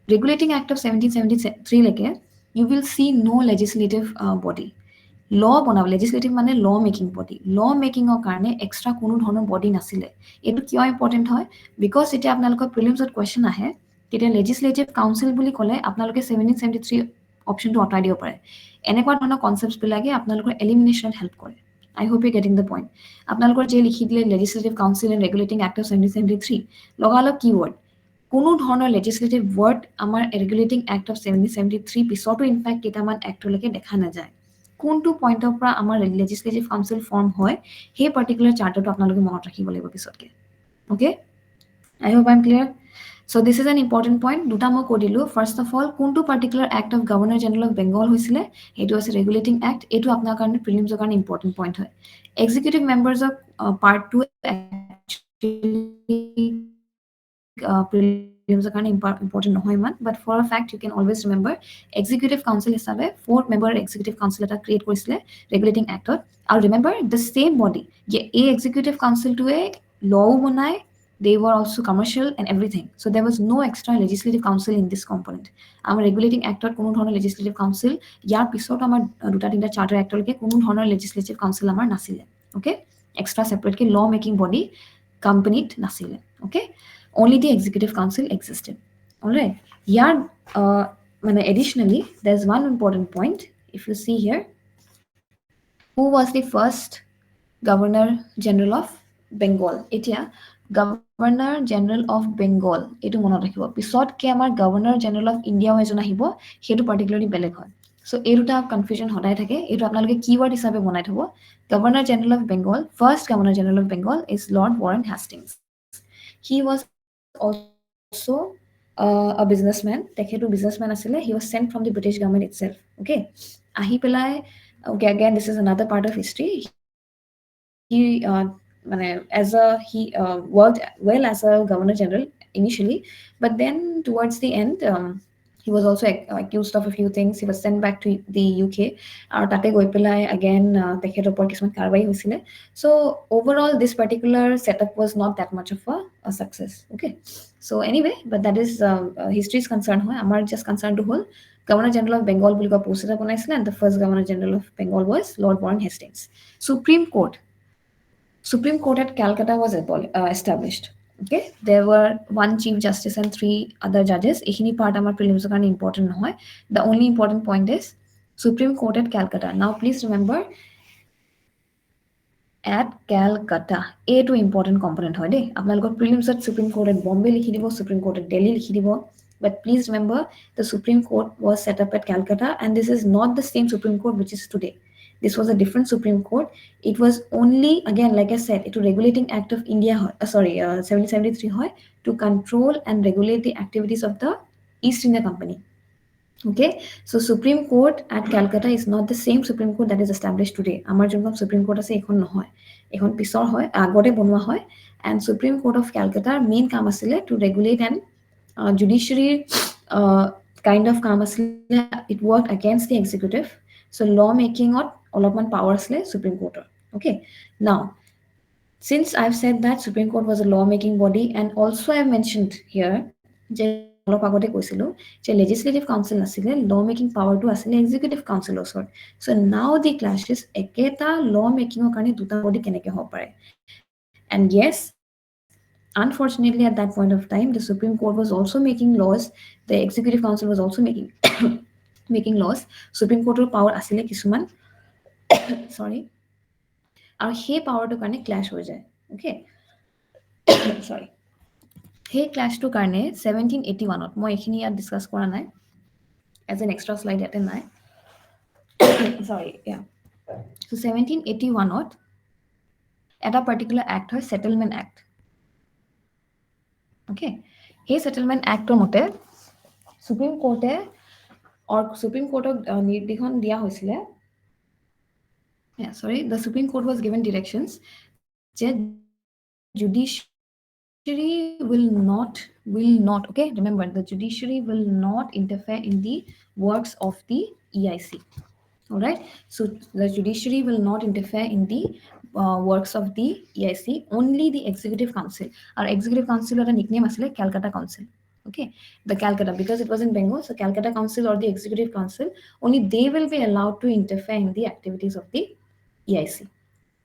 ৰেগুলেটিং এক্ট অফ 1773 লৈকে ইউ উইল চি ন' লেজিছলেটিভ বডি ল বনাব লেজিছলেটিভ মানে ল মেকিং বডি ল মেকিঙৰ কাৰণে এক্সট্ৰা কোনো ধৰণৰ বডি নাছিলে এইটো কিয় ইম্পৰ্টেণ্ট হয় বিকজ যেতিয়া আপোনালোকৰ প্ৰিলিমছত কুৱেশ্যন আহে তেতিয়া লেজিছলেটিভ কাউঞ্চিল বুলি ক'লে আপোনালোকে 1773 অপশ্যনটো আঁতৰাই দিব পাৰে এনেকুৱা ধৰণৰ কনচেপ্টবিলাকে আপোনালোকৰ এলিমিনেশ্যনত হেল্প কৰে I hope you getting the point আপোনালোকৰ যে লিখি দিলে legislative council and regulating act of 1773 লগালগ কি ৱৰ্ড কোনো ধৰণৰ লেজিছলেটিভ ৱৰ্ড আমাৰ ৰেগুলেটিং এক্ট অফ 1773 পিছতো ইনফেক্ট কেইটামান এক্টলৈকে দেখা নাযায় কোনটো পইণ্টৰ পৰা আমাৰ লেজিছলেটিভ কাউঞ্চিল ফৰ্ম হয় সেই পাৰ্টিকুলাৰ চাৰ্টাৰটো আপোনালোকে মনত ৰাখিব লাগিব পিছতকৈ okay I hope I am clear So this is an important point. দুটা মই কৈ দিলোঁ ফাৰ্ষ্ট অফ অল কোনটো particular act of governor general of Bengal হৈছিলে সেইটো আছে ৰেগুলেটিং এক্ট এইটো আপোনাৰ কাৰণে প্ৰিলিমছৰ কাৰণে ইম্পৰ্টেণ্ট পইণ্ট হয় এক্সিকিউটিভ মেম্বাৰ্ছক পাৰ্ট টু প্ৰিলিমছৰ কাৰণে ইম্পৰ্টেণ্ট নহয় ইমান but for a fact you can always remember executive council হিচাপে 4 মেম্বাৰ এক্সিকিউটিভ কাউঞ্চিল এটা ক্ৰিয়েট কৰিছিলে ৰেগুলেটিং এক্টত আৰু ৰিমেম্বাৰ দ্য ছেম বডি এই এক্সিকিউটিভ কাউঞ্চিলটোৱে লও বনায় They were also commercial and everything. So there was no extra legislative council in this component. Our regulating actor কোনো ধৰণৰ legislative council ইয়াৰ পিছত আমাৰ দুটা তিনিটা charter act লৈকে কোনো ধৰণৰ legislative council আমাৰ নাছিলে. Okay, extra separate law making body companied নাছিলে. Okay, only the executive council existed. All right, ইয়াৰ মানে additionally there's one important point. If you see here, who was the first Governor General of Bengal? এতিয়া Governor General of Bengal এইটো মনত ৰাখিব, পিছতকে আমাৰ Governor General of India এজন আহিব, সেইটো particularly বেলেগ হয়। So এই দুটা কনফিউজন সদায় থাকে, এইটো আপোনালোকে কিৱৰ্ড হিচাপে বনাই থব। Governor General of Bengal, first Governor General of Bengal is Lord Warren Hastings. He was also a businessman, তেখেতো businessman আছিলে, he was sent from the British government itself. Okay, আহি পেলাই, okay, again this is another part of history. He worked well as a governor general initially, but then towards the end, he was also accused of a few things. He was sent back to the UK, আৰু তাতে গৈ পেলাই again তেখেতৰ ওপৰত কিছুমান কাৰবাৰী হৈছিলে। So overall this particular setup was not that much of a success. Okay, so anyway, but that is history's concern হয়, আমাৰ just concern to হল Governor General of Bengal বুলি কোৱা পোষ্ট এটা বনাইছিলে, and the first Governor General of Bengal was Lord Warren Hastings. Supreme Court at Calcutta was established. Okay, there were one Chief Justice and 3 other judges. এইখিনি part আমাৰ prelims ৰ কাৰণে important নহয়. The only important point is Supreme Court at Calcutta. Now please remember, at Calcutta, এইটো important component হয় দেই। আপোনালোকৰ prelims at Supreme Court at Bombay লিখি দিব, Supreme Court at Delhi লিখি দিব, but please remember the Supreme Court was set up at Calcutta, and this is not the same Supreme Court which is today. This was a different Supreme Court. It was only, again, like I said, it was Regulating Act of India, 1773 to control and regulate the activities of the East India Company. Okay, so Supreme Court at Calcutta is not the same Supreme Court that is established today. Amar jonka Supreme Court ase ekhon nohoy, ekhon pisor hoy, agote bonwa hoy. And Supreme Court of Calcutta main kaam asile to regulate and judiciary kind of kaam asile. It worked against the executive, so law making or অলপমান power asile Supreme Court. Okay, now since I've said that Supreme Court was a law making body, and also I've mentioned here যে অলপ আগতে কৈছিলো যে legislative council নাছিলে, law making power to asile executive council ওচৰত. So now the clash is একেটা law making ৰ কাৰণে দুটা body কেনেকে হ'ব পাৰে। And yes, unfortunately at that point of time the Supreme Court was also making laws, the executive council was also making making laws. Supreme Court ৰ power asile কিছুমান sorry, আৰু সেই পাৱাৰটোৰ কাৰণে ক্লাছ হৈ যায়। Okay, sorry, সেই ক্লাছটোৰ কাৰণে 1781ত, মই এইখিনি ইয়াত ডিছকাছ কৰা নাই, এজ এন এক্সট্ৰা শ্লাইড ইয়াতে নাই। sorry, yeah, so 1781ত এটা পাৰ্টিকুলাৰ এক্ট হয় সেটেলমেণ্ট এক্ট। Okay, সেই সেটেলমেণ্ট এক্টৰ মতে সুপ্ৰিম কোৰ্টক নিৰ্দেশন দিয়া হৈছিলে, the Supreme Court was given directions that judiciary will not, okay, remember, the judiciary will not interfere in the works of the EIC. All right, so the judiciary will not interfere in the works of the EIC, only the Executive Council. Our Executive Council or a nickname asile Calcutta Council. Okay, the Calcutta, because it was in Bengal, so Calcutta Council or the Executive Council, only they will be allowed to interfere in the activities of the EIC.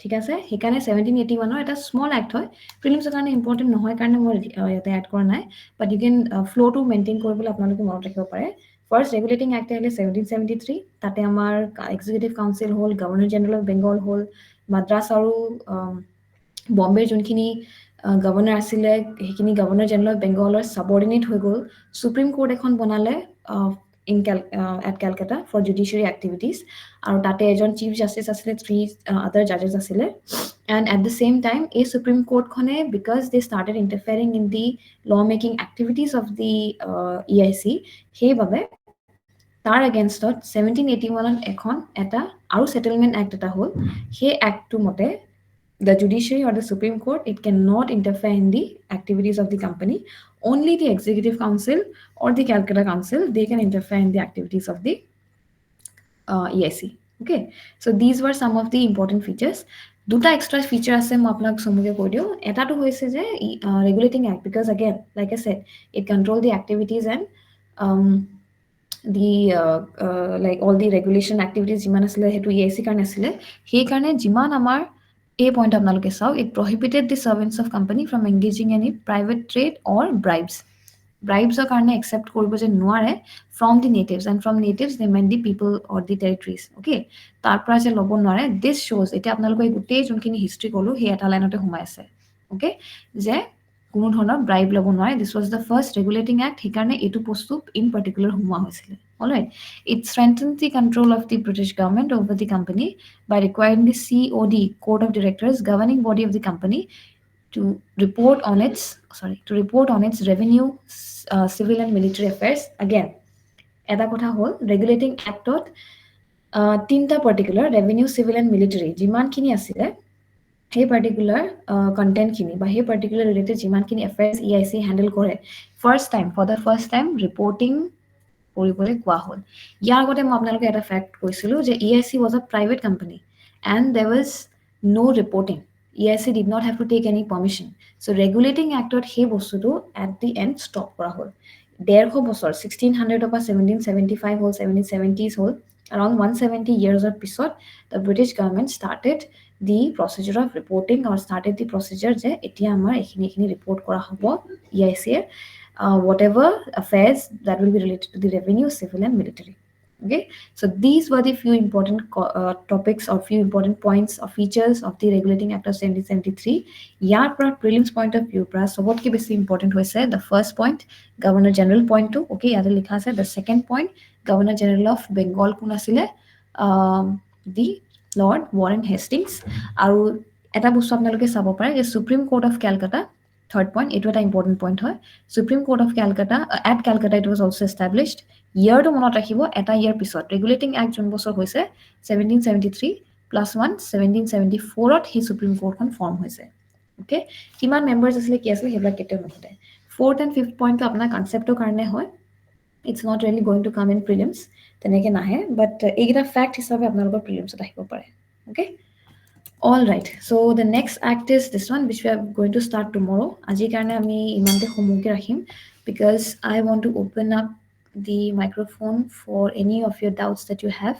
ঠিক আছে, সেইকাৰণে 1781 এটা small act হয়, প্ৰিলিমছৰ কাৰণে important নহয় কাৰণে মই ইয়াতে এড কৰা নাই, বাট ইউ কেন ফ্ল'টো মেইনটেইন কৰিবলৈ আপোনালোকে মনত ৰাখিব পাৰে। ফাৰ্ষ্ট ৰেগুলেটিং এক্ট আহিলে 1773, তাতে আমাৰ এক্সিকিউটিভ কাউন্সিল হ'ল, গভৰ্ণৰ জেনেৰেল অফ বেংগল হ'ল, মাদ্ৰাছ আৰু বম্বেৰ যোনখিনি গভৰ্ণৰ আছিলে সেইখিনি গভৰ্ণৰ জেনেৰেল অফ বেংগলৰ ছাবঅৰ্ডিনেট হৈ গ'ল। সুপ্ৰিম কোৰ্ট এখন বনালে at Calcutta for judiciary activities, আৰু তাতে এজন চিফ জাষ্টিচ আছিলে, 3 other judges আছিলে, and at the same time a Supreme Court khone, because they started interfering in the law making activities of the EIC, সেই বাবে তাৰ এগেইনষ্টত 1781 এখন এটা আৰু সেটেলমেন্ট এক্ট এটা হ'ল। সেই এক্টটো মতে the judiciary or the Supreme Court, it cannot interfere in the activities of the company. Only the Executive Council or the Calcutta Council, they can interfere in the activities of the EIC. Okay, so these were some of the important features. দুটা extra feature আছে, মই আপোনাক চমুকৈ কৈ দিওঁ। এটাটো হৈছে যে regulating act, because again like I said it control the activities and the like all the regulation activities যিমান আছিলে সেইটো EIC কাৰণে আছিলে। সেইকাৰণে যিমান আমাৰ এই পইণ্ট আপোনালোকে চাওক, it prohibited the servants of company from engaging any private trade or bribes. ব্ৰাইবছৰ কাৰণে একচেপ্ট কৰিব যে নোৱাৰে from the natives, and from natives they mean the people or the territories. Okay, তাৰ পৰা যে ল'ব নোৱাৰে, দিছ শ্ব'জ, এতিয়া আপোনালোকে গোটেই যোনখিনি হিষ্ট্ৰী ক'লোঁ সেই এটা লাইনতে সোমাই আছে। অ'কে, যে কোনো ধৰণৰ ব্ৰাইব ল'ব নোৱাৰে। This was the first regulating act, সেইকাৰণে এইটো বস্তু ইন পাৰ্টিকুলাৰ সোমোৱা হৈছিলে। Alright, it strengthen the control of the British government over the company by requiring the COD, Code of Directors, governing body of the company, to report on its revenue, civil and military affairs. Again, এটা কথা হ'ল regulating এক্টত তিনিটা particular revenue, civil and military যিমানখিনি আছিলে সেই particular কণ্টেণ্টখিনি বা সেই পাৰ্টিকুলাৰ ৰিলেটেড যিমানখিনি এফেয়াৰ্ছ EIC হেণ্ডেল কৰে, for the first time reporting কৰিবলৈ কোৱা হ'ল। ইয়াৰ আগতে মই আপোনালোকে এটা ফেক্ট কৈছিলোঁ যে EIC was a private company and there was no' reporting. EIC did not have to take any permission. So' regulating এক্টত সেই বস্তুটো এট দি এণ্ড ষ্টপ কৰা হ'ল। 150 বছৰ, 1600 পৰা 1775 হ'ল, 1770s হ'ল, around 170 years পিছত the British government started the procedure of reporting, or started the procedure যে এতিয়া আমাৰ এইখিনি ৰিপৰ্ট কৰা হ'ব EIC A, whatever affairs that will be related to the revenue, civil and military. Okay, so these were the few important topics or few important points or features of the Regulating Act of 1773. ইয়াৰ পৰা prelims point of view পৰা সবতকে বেছি important হৈছে the first point, Governor General point to, okay, ইয়াতে লিখা আছে the second point, Governor General of Bengal কোন আছিলে, the Lord Warren Hastings। আৰু এটা বস্তু আপোনালোকে চাব পাৰে যে Supreme Court of Calcutta, third point, এইটো এটা ইম্পৰ্টেণ্ট পইণ্ট হয়। Supreme Court of Calcutta, at Calcutta it was also established। ইয়াৰটো মনত ৰাখিব, এটা ইয়াৰ পিছত ৰেগুলেটিং এক্ট যোন বছৰ হৈছে 1773 +1 1774ত সেই সুপ্ৰিম কোৰ্টখন ফৰ্ম হৈছে। অ'কে, কিমান মেম্বাৰ্ছ আছিলে, কি আছিলে, সেইবিলাক কেতিয়াও নুসুধে। ফ'ৰ্থ এণ্ড ফিফ্থ পইণ্টটো আপোনাৰ কনচেপ্টৰ কাৰণে হয়, it's not really going to come in prelims, তেনেকৈ নাহে, বাট এইকেইটা ফেক্ট হিচাপে আপোনালোকৰ প্ৰিলিমছত আহিব পাৰে। Okay, all right, so the next act is this one which we are going to start tomorrow. আজিৰ কাৰণে আমি ইমানতে সমূহকে ৰাখিম, because I want to open up the microphone for any of your doubts that you have.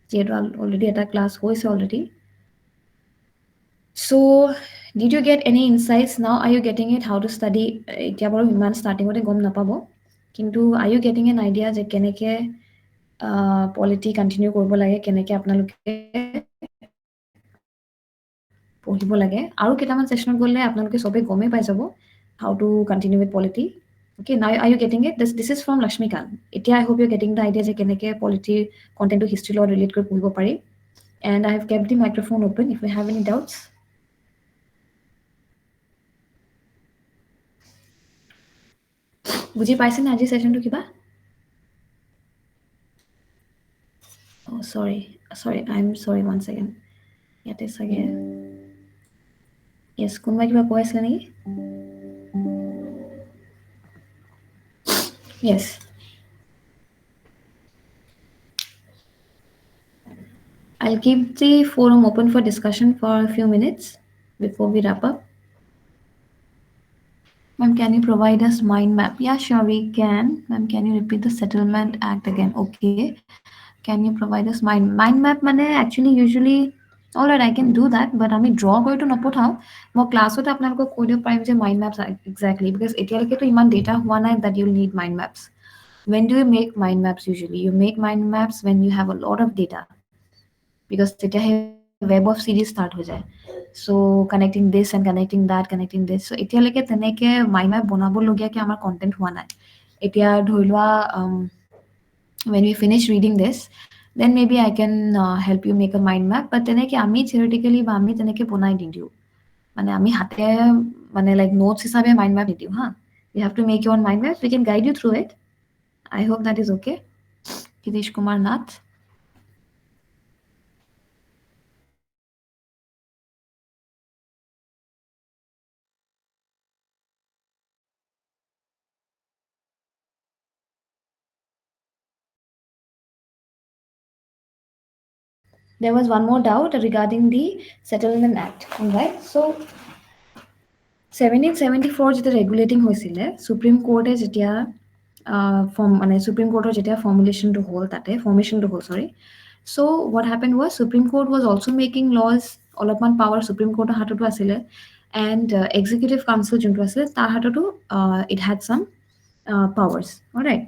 যিহেতু already এটা class হৈছে already. So did you get any insights now? Are you getting it how to study? এতিয়া বাৰু ইমান ষ্টাৰ্টিঙতে গম নাপাব, কিন্তু are you getting an idea যে কেনেকৈ পলিটি কণ্টিনিউ কৰিব লাগে, কেনেকৈ আপোনালোকে পঢ়িব লাগে। আৰু কেইটামান ছেশ্যনত গ'লে আপোনালোকে চবেই গমেই পাই যাব how to continue with polity. Okay, now are you getting it? This is from Lakshmikant. এতিয়া I hope you're getting the idea যে কেনেকৈ পলিটিৰ কণ্টেণ্টটো হিষ্ট্ৰীৰ লগত ৰিলেট কৰি পঢ়িব পাৰি। And I have kept the microphone open if you have any doubts. বুজি পাইছেনে আজিৰ ছেশ্যনটো কিবা? Oh, sorry, I'm sorry, one second. ইয়াতে চাগে য়েছ, কোনোবাই কিবা কৈ আছিলে নেকি? Yes. I'll keep the forum open for discussion for a few minutes before we wrap up. Ma'am, can you provide us mind map? Yeah, sure, we can. Ma'am, can you repeat the Settlement Act again? Okay. Can you provide us mind map? মানে actually usually, all right, I can do that, but আমি draw কৰিতো নপঠাওঁ। মই ক্লাছতে আপোনালোকক কৈ দিব পাৰিম যে mind maps exactly, because এতিয়ালৈকেতো Iman data হোৱা নাই that you'll need mind maps. When do you make mind maps usually? You make mind maps when you have a lot of data, because তেতিয়া সেই web of series start হৈ যায়। So connecting this and connecting that, connecting this. So এতিয়ালৈকে তেনেকৈ mind map বনাবলগীয়াকৈ আমাৰ content হোৱা নাই। এতিয়া ধৰি লোৱা when we finish reading this, then maybe I can help you make a mind map. But তেনেকৈ আমি theoretically বা আমি তেনেকৈ বনাই নিদিওঁ, মানে আমি হাতে মানে like notes হিচাপে mind map নিদিওঁ হা। You have to make your own mind map. We can guide you through it. I hope that is okay. Kitish Kumar Nath. there was one more doubt regarding the Settlement Act. All right. So 1774 যেতিয়া regulating হৈছিলে supreme কোৰ্টে যেতিয়া মানে supreme কোৰ্টৰ যেতিয়া ফৰ্মেশ্যনটো হ'ল sorry so' what happen was supreme court was also' making laws অলপমান power supreme কোৰ্টৰ হাততো আছিলে এণ্ড এক্সিকিউটিভ কাউন্সিল যোনটো আছিলে তাৰ হাততো it had some powers right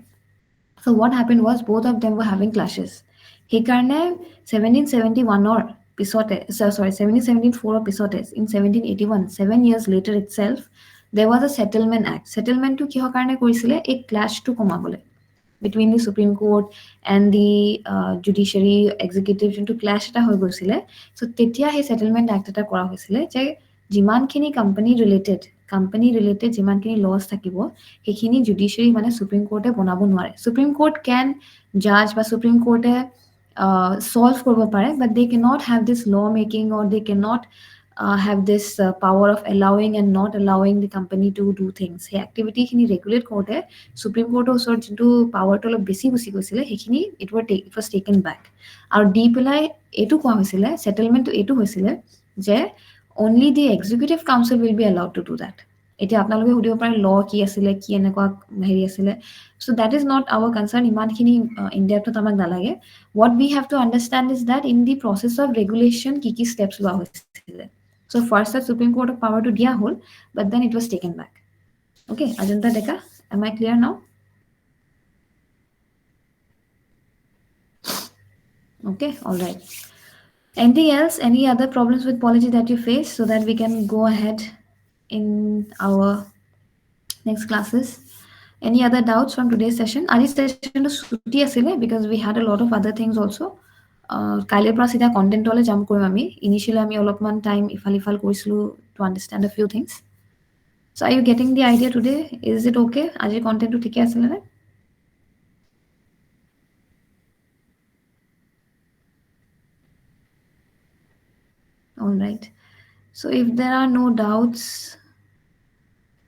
So what happened was both of them were having clashes. সেইকাৰণে 1771 পিছতে sorry 1774 পিছতে in 1781 7 years later itself there was a settlement act settlementটো কিহৰ কাৰণে কৰিছিলে এই ক্লাছটো কমাবলৈ between the Supreme Court and the judiciary executive যোনটো ক্লাছ এটা হৈ গৈছিলে so তেতিয়া সেই settlement act এটা কৰা হৈছিলে যে যিমানখিনি কোম্পানী ৰিলেটেড যিমানখিনি লছ থাকিব সেইখিনি জুডিচিয়াৰী মানে সুপ্ৰিম কোৰ্টে বনাব নোৱাৰে সুপ্ৰিম কোৰ্ট কেন জাজ বা সুপ্ৰিম কোৰ্টে চল্ভ কৰিব পাৰে but they can not have this law making or they can not have this power of allowing and not allowing the company to do things সেই এক্টিভিটিখিনি regulate কৰোঁতে supreme কোৰ্টৰ ওচৰত যোনটো পাৱাৰটো অলপ বেছি গুচি গৈছিলে সেইখিনি ইট ৱাজ টেকেন বেক আৰু দি পেলাই এইটো কোৱা হৈছিলে ছেটেলমেণ্টটো এইটো হৈছিলে যে only the executive council will be allowed to do that এতিয়া আপোনালোকে সুধিব পাৰে ল কি আছিলে কি এনেকুৱা হেৰি আছিলে so' that is not our concern ইমানখিনি ইনডেপথত আমাক নালাগে what we have to understand is that in the process of regulation কি steps লোৱা হৈছিলে so first that supreme court of power to দিয়া হ'ল but then it was taken back okay Ajanta Deka am I clear now okay all right anything else any other problems with polity that you face so that we can go ahead in our next classes any other doubts from today's session আজিৰ sessionটো ছুটি আছিলে because we had a lot of other things also কাইলৈৰ পৰা চিধা কণ্টেণ্টলৈ jump কৰিম আমি initially আমি অলপমান time ইফাল সিফাল কৰিছিলোঁ to understand a few things so are you getting the idea today is it okay আজিৰ কণ্টেণ্টটো ঠিকে আছিলে নে all right so if there are no doubts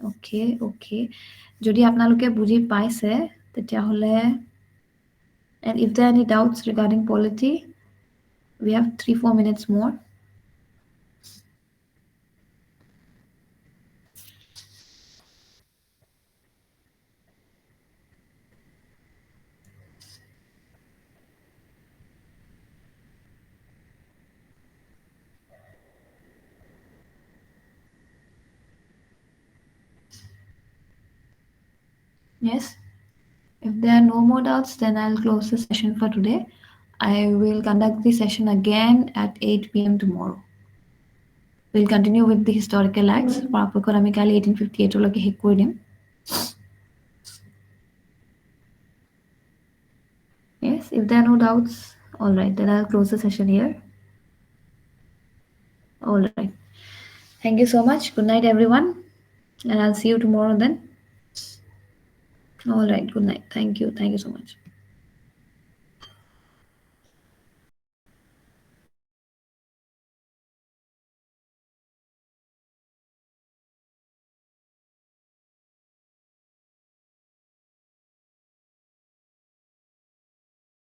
okay যদি আপোনালোকে বুজি পাইছে তেতিয়াহ'লে and if there are any doubts regarding polity we have 3-4 minutes more yes if there are no more doubts then I'll close the session for today I will conduct the session again at 8 p.m. tomorrow we'll continue with the historical acts পৰাপক্ষত আমি কালি 1858 লৈকে শেষ কৰি দিম yes if there are no doubts all right then I'll close the session here all right thank you so much good night everyone and I'll see you tomorrow then all right good night thank you so much